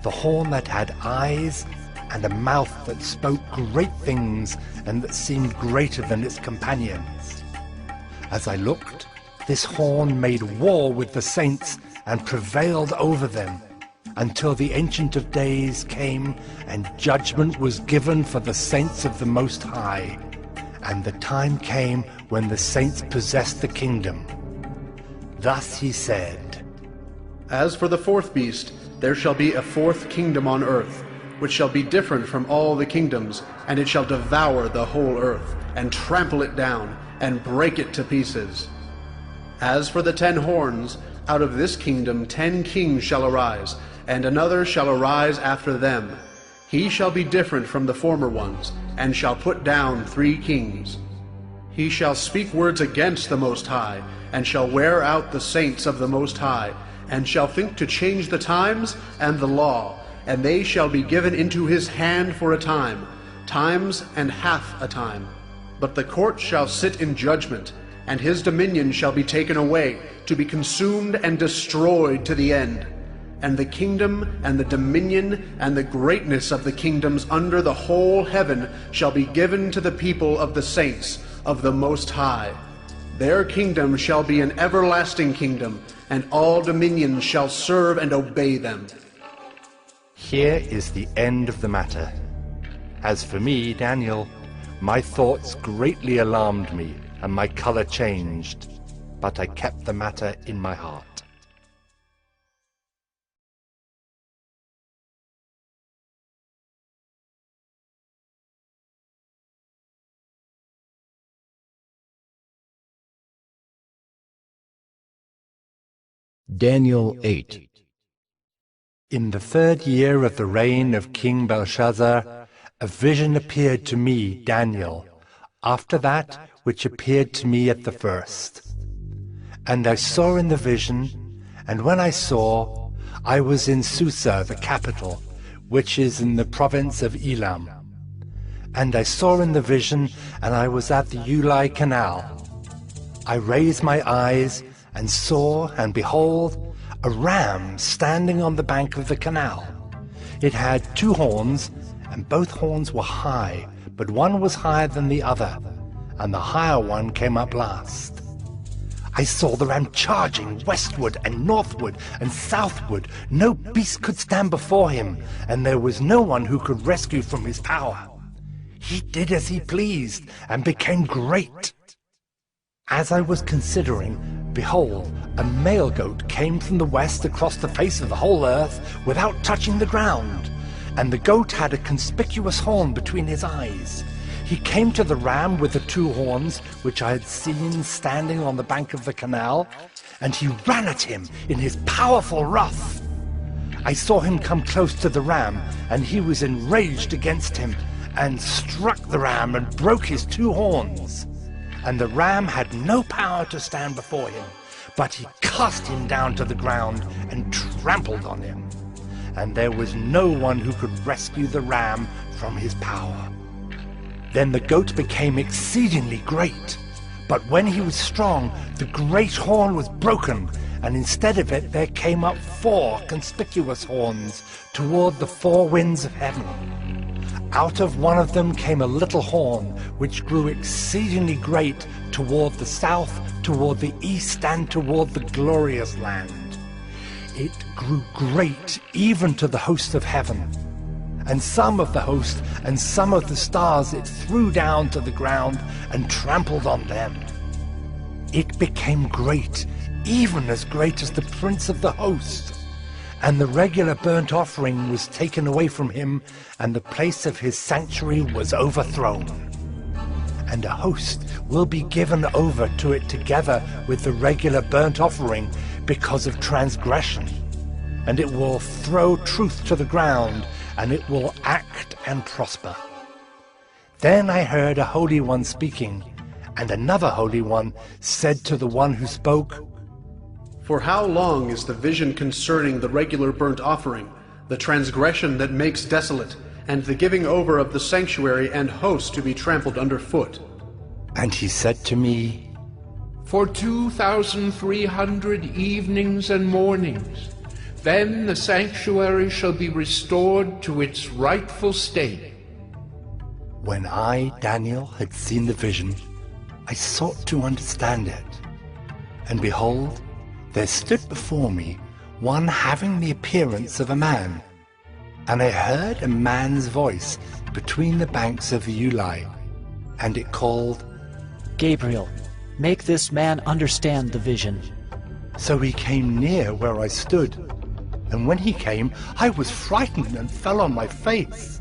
the horn that had eyes and a mouth that spoke great things and that seemed greater than its companions. As I looked, this horn made war with the saints and prevailed over them, until the Ancient of Days came and judgment was given for the saints of the Most High, and the time came when the saints possessed the kingdom. Thus he said, As for the 4th beast, there shall be a 4th kingdom on earth, which shall be different from all the kingdoms, and it shall devour the whole earth, and trample it down, and break it to pieces. As for the 10 horns, out of this kingdom 10 kings shall arise, and another shall arise after them. He shall be different from the former ones, and shall put down 3 kings. He shall speak words against the Most High, and shall wear out the saints of the Most High, and shall think to change the times and the law, and they shall be given into his hand for a time, times and half a time. But the court shall sit in judgment, and his dominion shall be taken away, to be consumed and destroyed to the end. And the kingdom and the dominion and the greatness of the kingdoms under the whole heaven shall be given to the people of the saints of the Most High. Their kingdom shall be an everlasting kingdom, and all dominions shall serve and obey them. Here is the end of the matter. As for me, Daniel, my thoughts greatly alarmed me, and my color changed, but I kept the matter in my heart. Daniel 8. In the 3rd year of the reign of King Belshazzar, a vision appeared to me, Daniel, after that which appeared to me at the first. And I saw in the vision, and when I saw, I was in Susa, the capital, which is in the province of Elam. And I saw in the vision, and I was at the Ulai Canal. I raised my eyes, and saw, and behold, a ram standing on the bank of the canal. It had 2 horns, and both horns were high, but one was higher than the other, and the higher one came up last. I saw the ram charging westward and northward and southward. No beast could stand before him, and there was no one who could rescue from his power. He did as he pleased, and became great. As I was considering, behold, a male goat came from the west across the face of the whole earth without touching the ground, and the goat had a conspicuous horn between his eyes. He came to the ram with the 2 horns, which I had seen standing on the bank of the canal, and he ran at him in his powerful wrath. I saw him come close to the ram, and he was enraged against him, and struck the ram and broke his 2 horns. And the ram had no power to stand before him, but he cast him down to the ground and trampled on him. And there was no one who could rescue the ram from his power. Then the goat became exceedingly great, but when he was strong, the great horn was broken, and instead of it there came up 4 conspicuous horns toward the 4 winds of heaven. Out of one of them came a little horn, which grew exceedingly great toward the south, toward the east, and toward the glorious land. It grew great even to the host of heaven. And some of the host and some of the stars it threw down to the ground and trampled on them. It became great, even as great as the prince of the host. And the regular burnt offering was taken away from him, and the place of his sanctuary was overthrown. And a host will be given over to it together with the regular burnt offering because of transgression. And it will throw truth to the ground, and it will act and prosper. Then I heard a Holy One speaking, and another Holy One said to the one who spoke, For how long is the vision concerning the regular burnt offering, the transgression that makes desolate, and the giving over of the sanctuary and host to be trampled underfoot? And he said to me, For 2,300 evenings and mornings, then the sanctuary shall be restored to its rightful state. When I, Daniel, had seen the vision, I sought to understand it. And behold, there stood before me one having the appearance of a man. And I heard a man's voice between the banks of the Ulai, and it called, Gabriel, make this man understand the vision. So he came near where I stood, and when he came, I was frightened and fell on my face.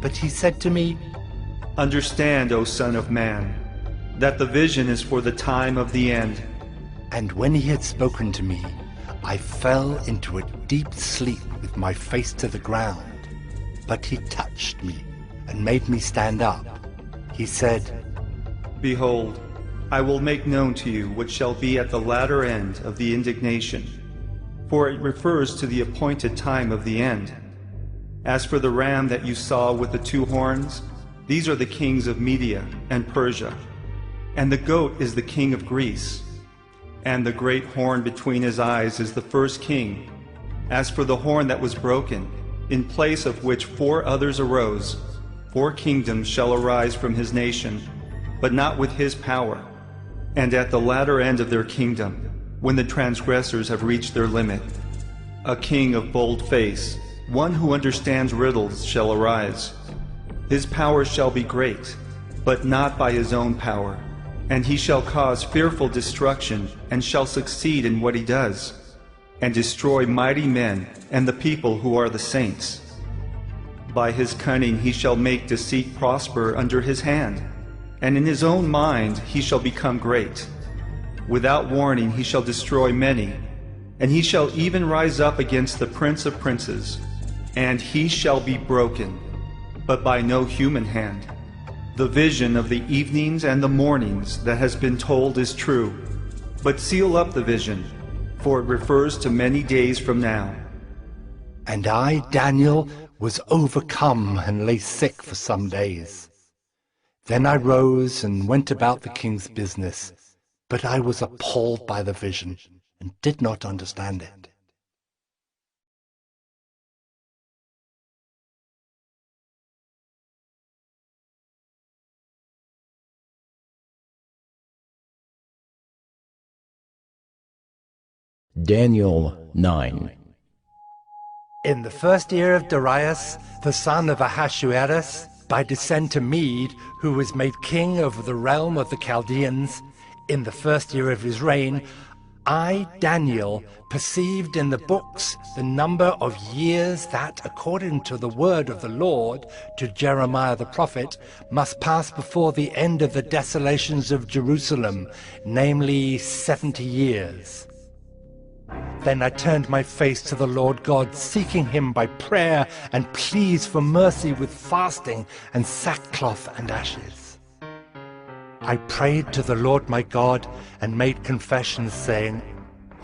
But he said to me, Understand, O Son of Man, that the vision is for the time of the end. And when he had spoken to me, I fell into a deep sleep with my face to the ground. But he touched me and made me stand up. He said, Behold, I will make known to you what shall be at the latter end of the indignation, for it refers to the appointed time of the end. As for the ram that you saw with the 2 horns, these are the kings of Media and Persia, and the goat is the king of Greece, and the great horn between his eyes is the first king. As for the horn that was broken, in place of which 4 others arose, 4 kingdoms shall arise from his nation, but not with his power. And at the latter end of their kingdom, when the transgressors have reached their limit, a king of bold face, one who understands riddles, shall arise. His power shall be great, but not by his own power, and he shall cause fearful destruction, and shall succeed in what he does, and destroy mighty men and the people who are the saints. By his cunning he shall make deceit prosper under his hand, and in his own mind he shall become great. Without warning he shall destroy many, and he shall even rise up against the Prince of Princes, and he shall be broken, but by no human hand. The vision of the evenings and the mornings that has been told is true, but seal up the vision, for it refers to many days from now. And I, Daniel, was overcome and lay sick for some days. Then I rose and went about the king's business, but I was appalled by the vision and did not understand it. Daniel 9. In the first year of Darius, the son of Ahasuerus, by descent to Mede, who was made king over the realm of the Chaldeans, in the first year of his reign, I, Daniel, perceived in the books the number of years that, according to the word of the Lord to Jeremiah the prophet, must pass before the end of the desolations of Jerusalem, namely 70 years. Then I turned my face to the Lord God, seeking him by prayer and pleas for mercy with fasting and sackcloth and ashes. I prayed to the Lord my God and made confessions, saying,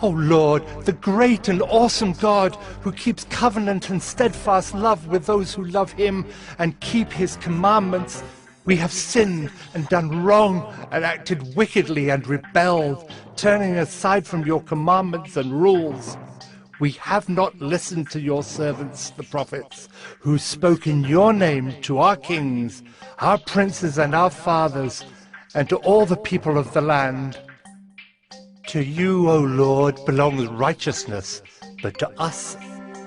O Lord, the great and awesome God, who keeps covenant and steadfast love with those who love him and keep his commandments, we have sinned and done wrong and acted wickedly and rebelled, turning aside from your commandments and rules. We have not listened to your servants, the prophets, who spoke in your name to our kings, our princes and our fathers, and to all the people of the land. To you, O Lord, belongs righteousness, but to us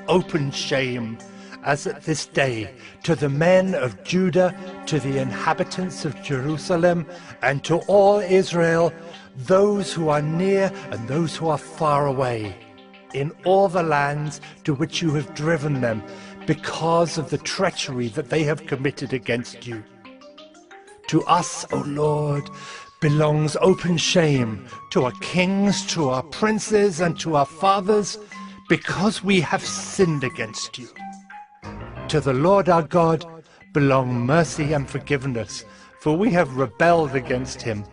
open shame, as at this day, to the men of Judah, to the inhabitants of Jerusalem, and to all Israel, those who are near and those who are far away, in all the lands to which you have driven them, because of the treachery that they have committed against you. To us, O Lord, belongs open shame, to our kings, to our princes, and to our fathers, because we have sinned against you. To the Lord our God belong mercy and forgiveness, for we have rebelled against him,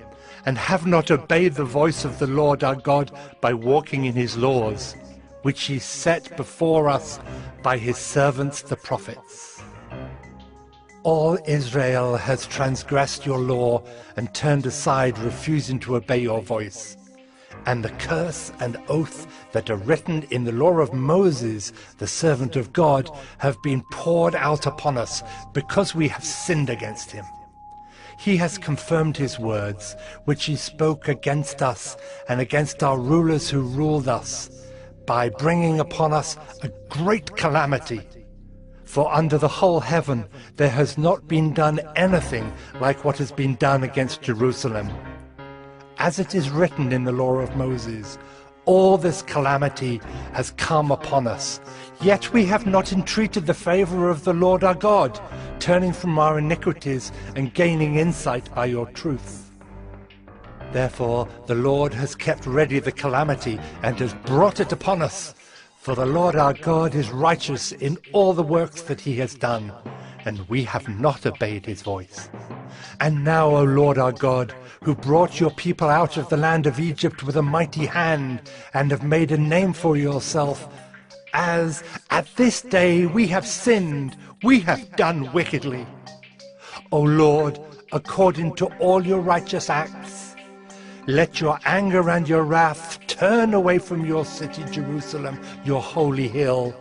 and have not obeyed the voice of the Lord our God by walking in his laws, which he set before us by his servants the prophets. All Israel has transgressed your law and turned aside, refusing to obey your voice. And the curse and oath that are written in the law of Moses, the servant of God, have been poured out upon us because we have sinned against him. He has confirmed his words, which he spoke against us and against our rulers who ruled us, by bringing upon us a great calamity. For under the whole heaven there has not been done anything like what has been done against Jerusalem. As it is written in the law of Moses, all this calamity has come upon us. Yet we have not entreated the favor of the Lord our God, turning from our iniquities and gaining insight by your truth. Therefore the Lord has kept ready the calamity and has brought it upon us. For the Lord our God is righteous in all the works that he has done, and we have not obeyed his voice. And now, O Lord our God, who brought your people out of the land of Egypt with a mighty hand, and have made a name for yourself, as at this day we have sinned, we have done wickedly. O Lord, according to all your righteous acts, let your anger and your wrath turn away from your city, Jerusalem, your holy hill,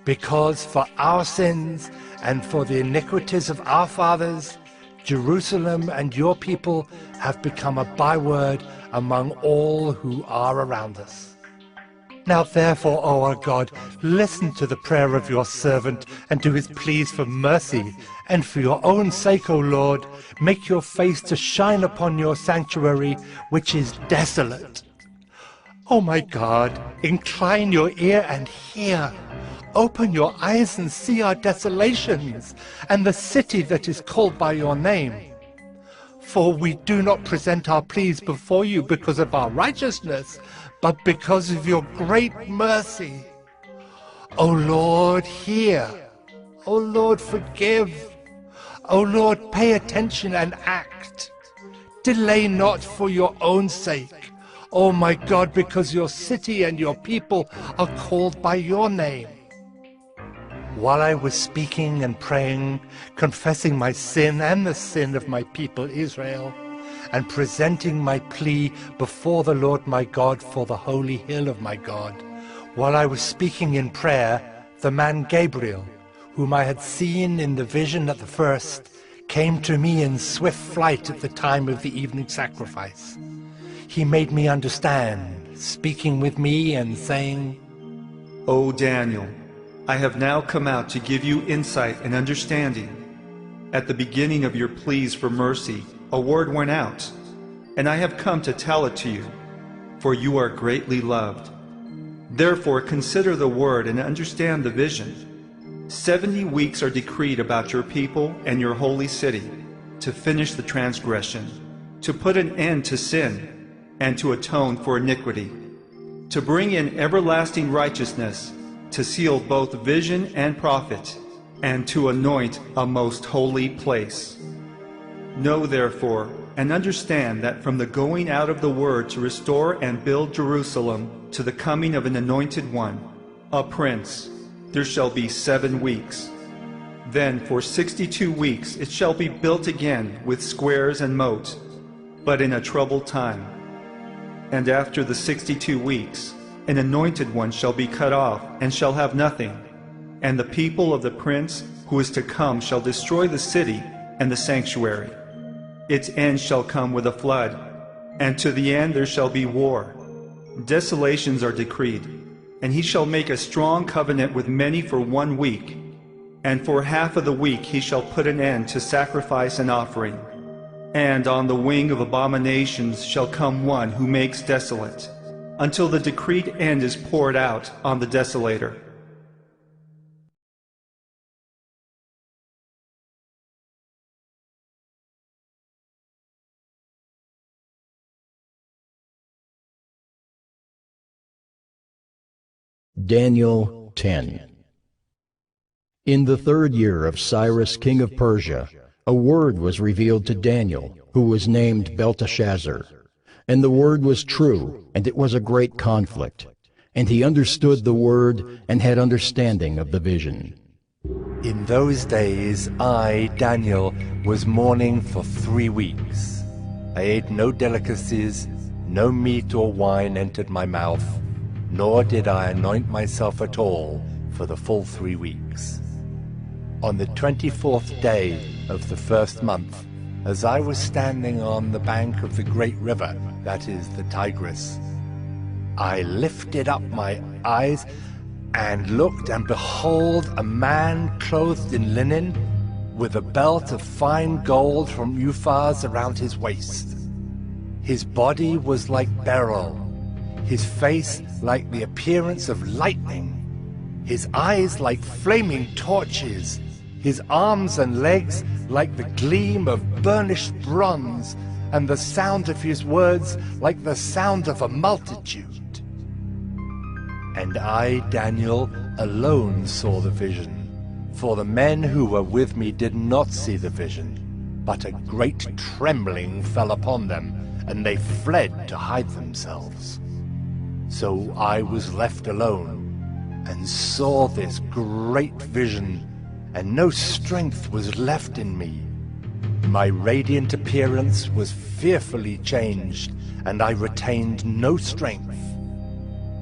because for our sins and for the iniquities of our fathers, Jerusalem and your people have become a byword among all who are around us. Now therefore, O our God, listen to the prayer of your servant and to his pleas for mercy, and for your own sake, O Lord, make your face to shine upon your sanctuary, which is desolate. O my God, incline your ear and hear. Open your eyes and see our desolations, and the city that is called by your name. For we do not present our pleas before you because of our righteousness, but because of your great mercy. O Lord, hear. O Lord, forgive. O Lord, pay attention and act. Delay not for your own sake, O my God, because your city and your people are called by your name. While I was speaking and praying, confessing my sin and the sin of my people Israel, and presenting my plea before the Lord my God for the holy hill of my God, while I was speaking in prayer, the man Gabriel, whom I had seen in the vision at the first, came to me in swift flight at the time of the evening sacrifice. He made me understand, speaking with me and saying, O Daniel, I have now come out to give you insight and understanding. At the beginning of your pleas for mercy, a word went out, and I have come to tell it to you, for you are greatly loved. Therefore consider the word and understand the vision. 70 weeks are decreed about your people and your holy city, to finish the transgression, to put an end to sin, and to atone for iniquity, to bring in everlasting righteousness, to seal both vision and prophet, and to anoint a most holy place. Know therefore and understand that from the going out of the word to restore and build Jerusalem to the coming of an anointed one, a prince, there shall be 7 weeks. Then for 62 weeks it shall be built again with squares and moat, but in a troubled time. And after the 62 weeks, an anointed one shall be cut off, and shall have nothing. And the people of the prince who is to come shall destroy the city and the sanctuary. Its end shall come with a flood, and to the end there shall be war. Desolations are decreed, and he shall make a strong covenant with many for 1 week. And for half of the week he shall put an end to sacrifice and offering. And on the wing of abominations shall come one who makes desolate, until the decreed end is poured out on the desolator. Daniel 10. In the 3rd year of Cyrus king of Persia, a word was revealed to Daniel, who was named Belteshazzar. And the word was true, and it was a great conflict. And he understood the word, and had understanding of the vision. In those days, I, Daniel, was mourning for 3 weeks. I ate no delicacies, no meat or wine entered my mouth, nor did I anoint myself at all for the full 3 weeks. On the 24th day of the first month, as I was standing on the bank of the great river, that is the Tigris, I lifted up my eyes and looked, and behold, a man clothed in linen, with a belt of fine gold from Uphaz around his waist. His body was like beryl, his face like the appearance of lightning, his eyes like flaming torches, his arms and legs like the gleam of burnished bronze, and the sound of his words like the sound of a multitude. And I, Daniel, alone saw the vision, for the men who were with me did not see the vision, but a great trembling fell upon them, and they fled to hide themselves. So I was left alone, and saw this great vision, and no strength was left in me. My radiant appearance was fearfully changed, and I retained no strength.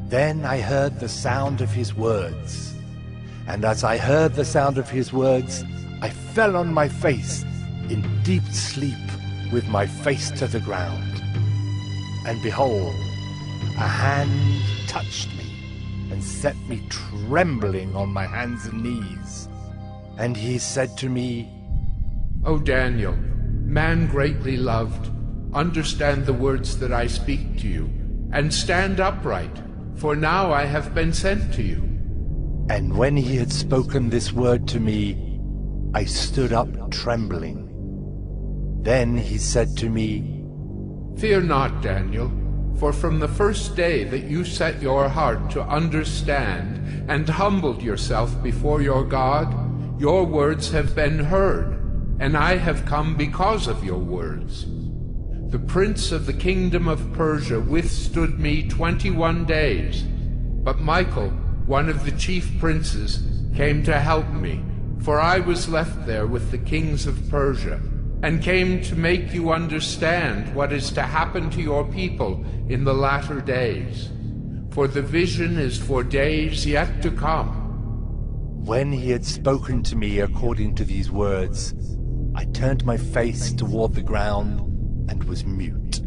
Then I heard the sound of his words, and as I heard the sound of his words, I fell on my face in deep sleep with my face to the ground. And behold, a hand touched me and set me trembling on my hands and knees. And he said to me, O Daniel, man greatly loved, understand the words that I speak to you, and stand upright, for now I have been sent to you. And when he had spoken this word to me, I stood up trembling. Then he said to me, Fear not, Daniel, for from the first day that you set your heart to understand and humbled yourself before your God, your words have been heard, and I have come because of your words. The prince of the kingdom of Persia withstood me 21 days, but Michael, one of the chief princes, came to help me, for I was left there with the kings of Persia, and came to make you understand what is to happen to your people in the latter days. For the vision is for days yet to come. When he had spoken to me according to these words, I turned my face toward the ground and was mute.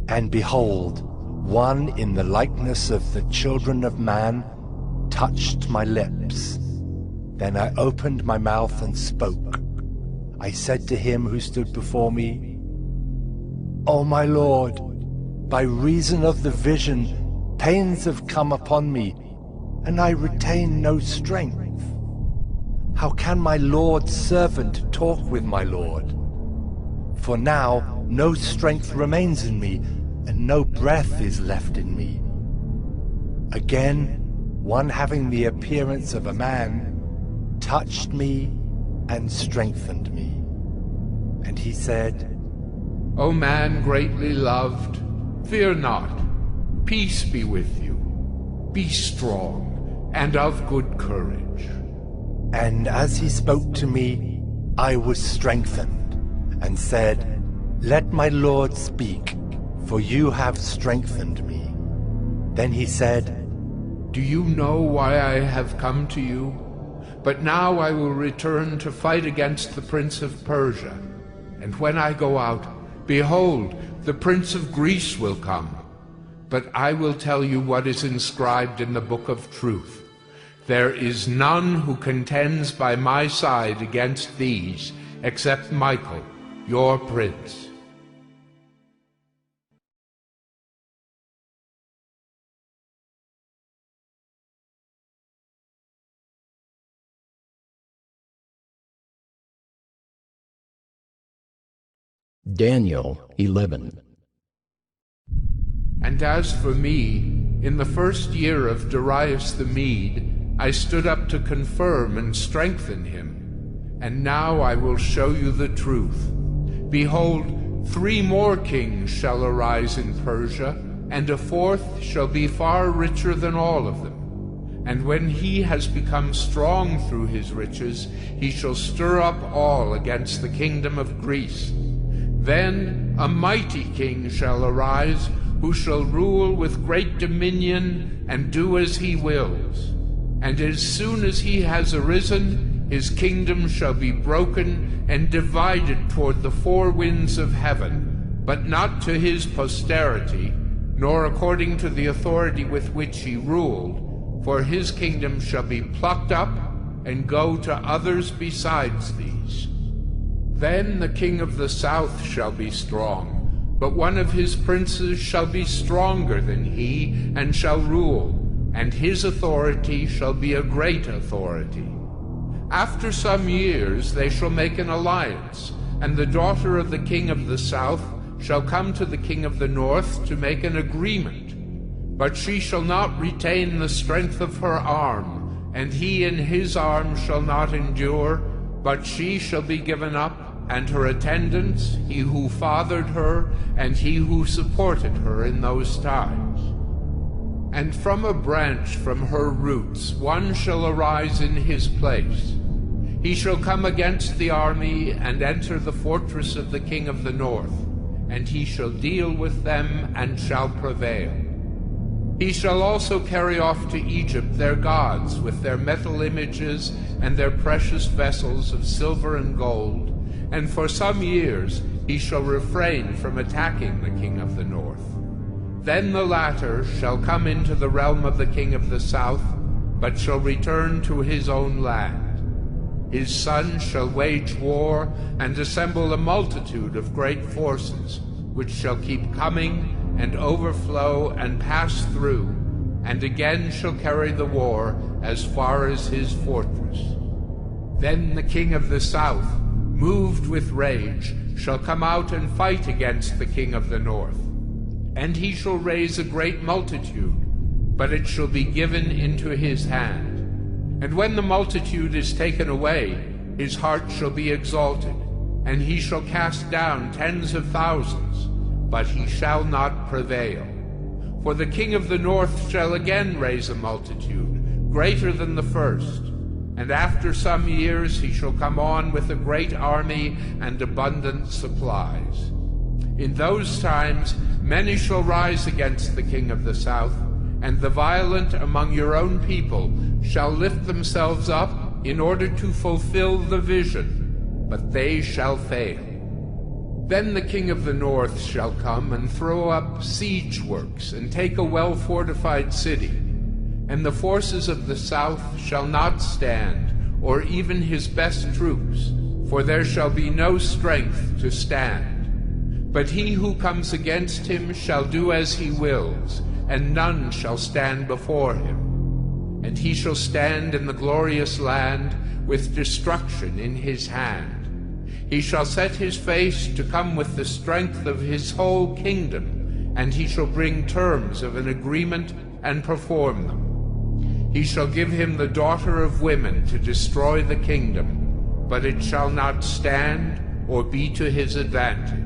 And behold, one in the likeness of the children of man touched my lips. Then I opened my mouth and spoke. I said to him who stood before me, O my Lord, by reason of the vision, pains have come upon me, and I retain no strength. How can my Lord's servant talk with my Lord? For now no strength remains in me, and no breath is left in me. Again, one having the appearance of a man touched me and strengthened me. And he said, O man greatly loved, fear not. Peace be with you. Be strong and of good courage. And as he spoke to me, I was strengthened, and said, Let my Lord speak, for you have strengthened me. Then he said, Do you know why I have come to you? But now I will return to fight against the prince of Persia. And when I go out, behold, the prince of Greece will come. But I will tell you what is inscribed in the book of truth. There is none who contends by my side against these, except Michael, your prince. Daniel 11. And as for me, in the first year of Darius the Mede, I stood up to confirm and strengthen him. And now I will show you the truth. Behold, 3 more kings shall arise in Persia, and a 4th shall be far richer than all of them. And when he has become strong through his riches, he shall stir up all against the kingdom of Greece. Then a mighty king shall arise, who shall rule with great dominion and do as he wills. And as soon as he has arisen, his kingdom shall be broken and divided toward the four winds of heaven, but not to his posterity, nor according to the authority with which he ruled, for his kingdom shall be plucked up and go to others besides these. Then the king of the south shall be strong, but one of his princes shall be stronger than he, and shall rule, and his authority shall be a great authority. After some years they shall make an alliance, and the daughter of the king of the south shall come to the king of the north to make an agreement. But she shall not retain the strength of her arm, and he in his arm shall not endure, but she shall be given up, and her attendants, he who fathered her, and he who supported her in those times. And from a branch from her roots one shall arise in his place. He shall come against the army, and enter the fortress of the king of the north, and he shall deal with them, and shall prevail. He shall also carry off to Egypt their gods with their metal images and their precious vessels of silver and gold, and for some years he shall refrain from attacking the king of the north. Then the latter shall come into the realm of the king of the south, but shall return to his own land. His son shall wage war and assemble a multitude of great forces, which shall keep coming and overflow and pass through, and again shall carry the war as far as his fortress. Then the king of the south, moved with rage, shall come out and fight against the king of the north. And he shall raise a great multitude, but it shall be given into his hand. And when the multitude is taken away, his heart shall be exalted, and he shall cast down tens of thousands, but he shall not prevail. For the king of the north shall again raise a multitude, greater than the first, and after some years he shall come on with a great army and abundant supplies. In those times many shall rise against the king of the south, and the violent among your own people shall lift themselves up in order to fulfill the vision, but they shall fail. Then the king of the north shall come and throw up siege works and take a well-fortified city, and the forces of the south shall not stand, or even his best troops, for there shall be no strength to stand. But he who comes against him shall do as he wills, and none shall stand before him. And he shall stand in the glorious land with destruction in his hand. He shall set his face to come with the strength of his whole kingdom, and he shall bring terms of an agreement and perform them. He shall give him the daughter of women to destroy the kingdom, but it shall not stand or be to his advantage.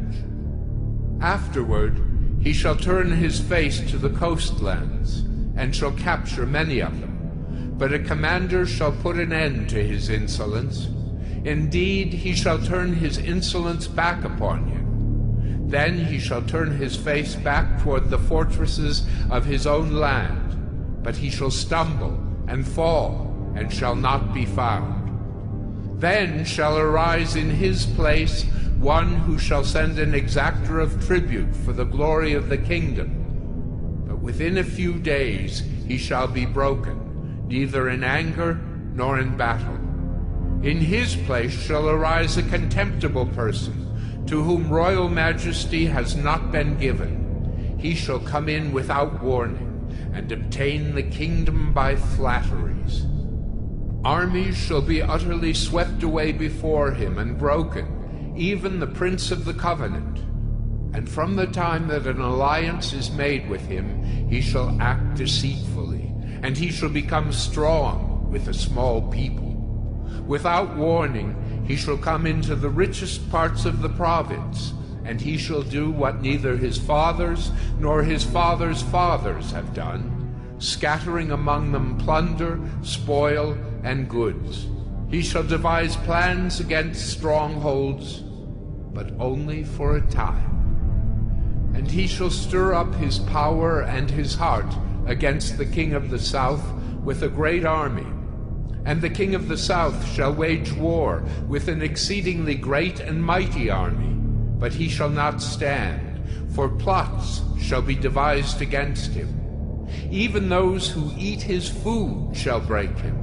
Afterward he shall turn his face to the coastlands, and shall capture many of them. But a commander shall put an end to his insolence. Indeed, he shall turn his insolence back upon him. Then he shall turn his face back toward the fortresses of his own land, but he shall stumble and fall, and shall not be found. Then shall arise in his place one who shall send an exactor of tribute for the glory of the kingdom. But within a few days he shall be broken, neither in anger nor in battle. In his place shall arise a contemptible person, to whom royal majesty has not been given. He shall come in without warning, and obtain the kingdom by flatteries. Armies shall be utterly swept away before him and broken, even the prince of the covenant. And from the time that an alliance is made with him, he shall act deceitfully, and he shall become strong with a small people. Without warning, he shall come into the richest parts of the province, and he shall do what neither his fathers nor his fathers' fathers have done, scattering among them plunder, spoil, and goods. He shall devise plans against strongholds, but only for a time. And he shall stir up his power and his heart against the king of the south with a great army. And the king of the south shall wage war with an exceedingly great and mighty army, but he shall not stand, for plots shall be devised against him. Even those who eat his food shall break him.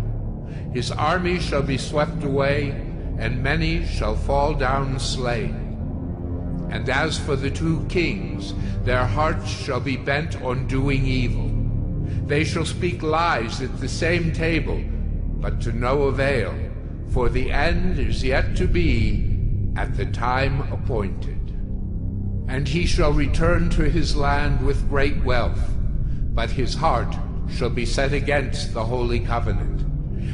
His army shall be swept away, and many shall fall down slain. And as for the two kings, their hearts shall be bent on doing evil. They shall speak lies at the same table, but to no avail, for the end is yet to be at the time appointed. And he shall return to his land with great wealth, but his heart shall be set against the holy covenant.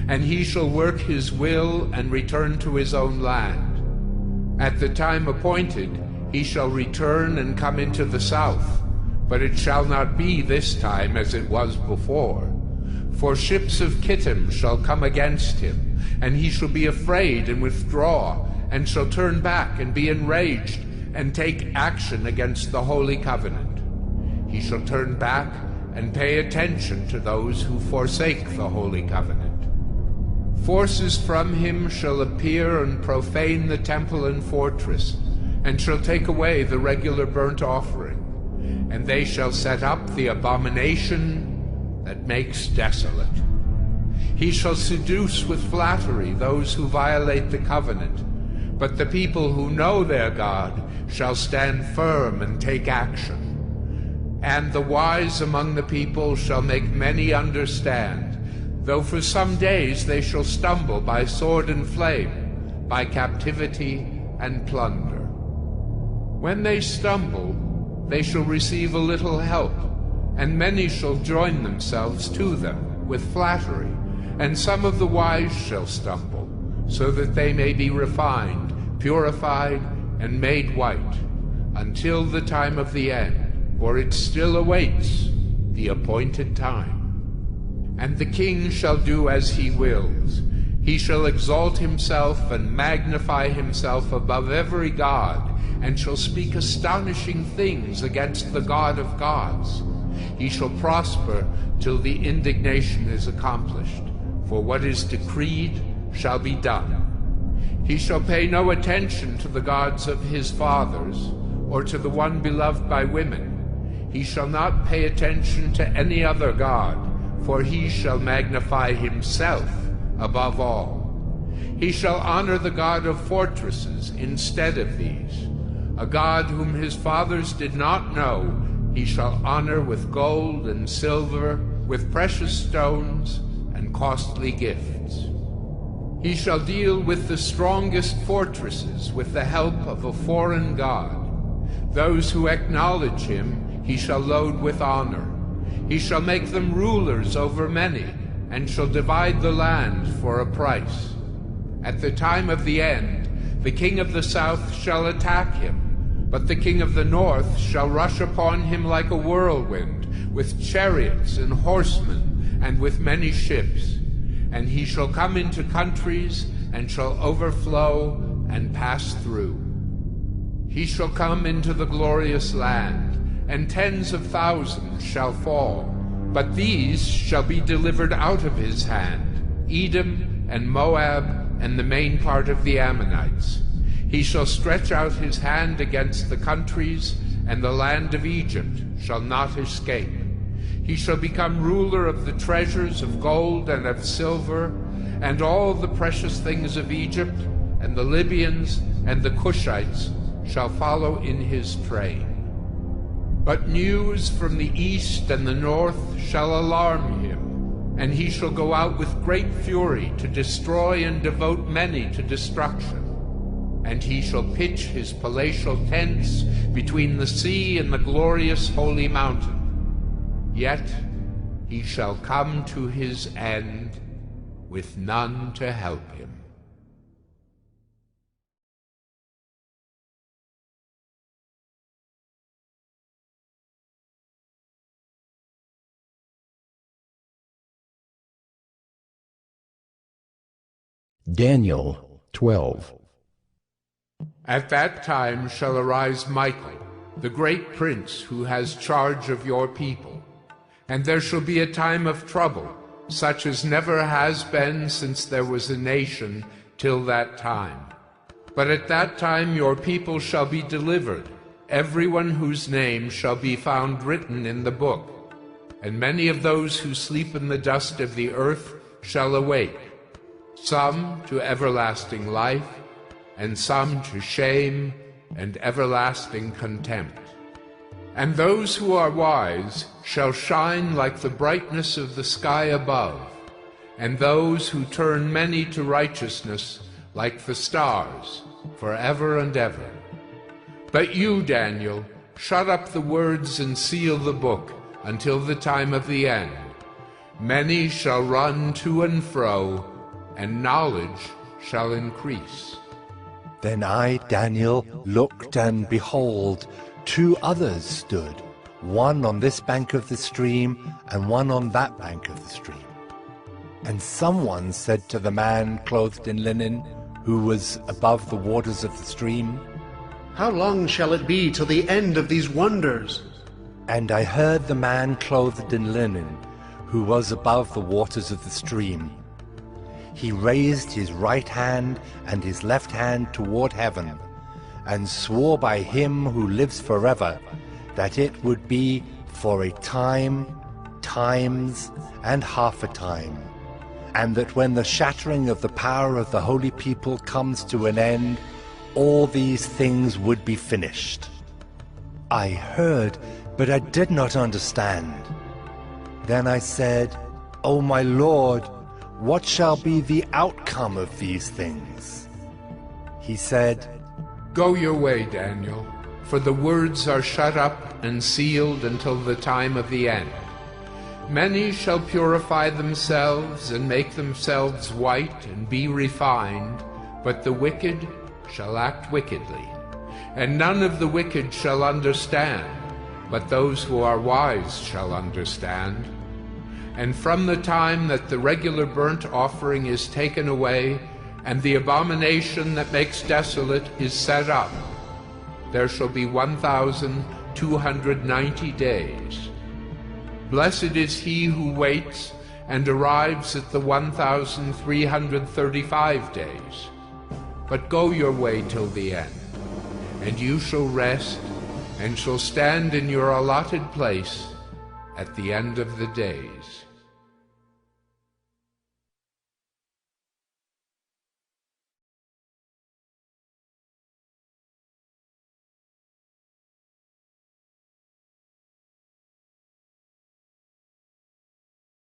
And he shall work his will and return to his own land. At the time appointed, he shall return and come into the south, but it shall not be this time as it was before. For ships of Kittim shall come against him, and he shall be afraid and withdraw, and shall turn back and be enraged, and take action against the holy covenant. He shall turn back and pay attention to those who forsake the holy covenant. Forces from him shall appear and profane the temple and fortress, and shall take away the regular burnt offering, and they shall set up the abomination that makes desolate. He shall seduce with flattery those who violate the covenant, but the people who know their God shall stand firm and take action. And the wise among the people shall make many understand, though for some days they shall stumble by sword and flame, by captivity and plunder. When they stumble, they shall receive a little help, and many shall join themselves to them with flattery, and some of the wise shall stumble, so that they may be refined, purified, and made white, until the time of the end, for it still awaits the appointed time. And the king shall do as he wills. He shall exalt himself and magnify himself above every god, and shall speak astonishing things against the God of gods. He shall prosper till the indignation is accomplished, for what is decreed shall be done. He shall pay no attention to the gods of his fathers, or to the one beloved by women. He shall not pay attention to any other god, for he shall magnify himself above all. He shall honor the God of fortresses instead of these. A God whom his fathers did not know, he shall honor with gold and silver, with precious stones and costly gifts. He shall deal with the strongest fortresses with the help of a foreign god. Those who acknowledge him he shall load with honor. He shall make them rulers over many, and shall divide the land for a price. At the time of the end, the king of the south shall attack him, but the king of the north shall rush upon him like a whirlwind, with chariots and horsemen, and with many ships. And he shall come into countries, and shall overflow and pass through. He shall come into the glorious land, and tens of thousands shall fall, but these shall be delivered out of his hand, Edom and Moab and the main part of the Ammonites. He shall stretch out his hand against the countries, and the land of Egypt shall not escape. He shall become ruler of the treasures of gold and of silver, and all the precious things of Egypt, and the Libyans and the Cushites shall follow in his train. But news from the east and the north shall alarm him, and he shall go out with great fury to destroy and devote many to destruction. And he shall pitch his palatial tents between the sea and the glorious holy mountain. Yet he shall come to his end with none to help him. Daniel 12. At that time shall arise Michael, the great prince who has charge of your people. And there shall be a time of trouble, such as never has been since there was a nation till that time. But at that time your people shall be delivered, everyone whose name shall be found written in the book. And many of those who sleep in the dust of the earth shall awake, some to everlasting life, and some to shame and everlasting contempt. And those who are wise shall shine like the brightness of the sky above, and those who turn many to righteousness like the stars, forever and ever. But you, Daniel, shut up the words and seal the book until the time of the end. Many shall run to and fro, and knowledge shall increase. Then I, Daniel, looked, and behold, 2 others stood, one on this bank of the stream, and one on that bank of the stream. And someone said to the man clothed in linen, who was above the waters of the stream, How long shall it be till the end of these wonders? And I heard the man clothed in linen, who was above the waters of the stream. He raised his right hand and his left hand toward heaven, and swore by him who lives forever, that it would be for a time, times, and half a time, and that when the shattering of the power of the holy people comes to an end, all these things would be finished. I heard, but I did not understand. Then I said, O my Lord, what shall be the outcome of these things? He said, Go your way, Daniel, for the words are shut up and sealed until the time of the end. Many shall purify themselves and make themselves white and be refined, but the wicked shall act wickedly. And none of the wicked shall understand, but those who are wise shall understand. And from the time that the regular burnt offering is taken away, and the abomination that makes desolate is set up, there shall be 1,290 days. Blessed is he who waits and arrives at the 1,335 days. But go your way till the end, and you shall rest, and shall stand in your allotted place at the end of the days.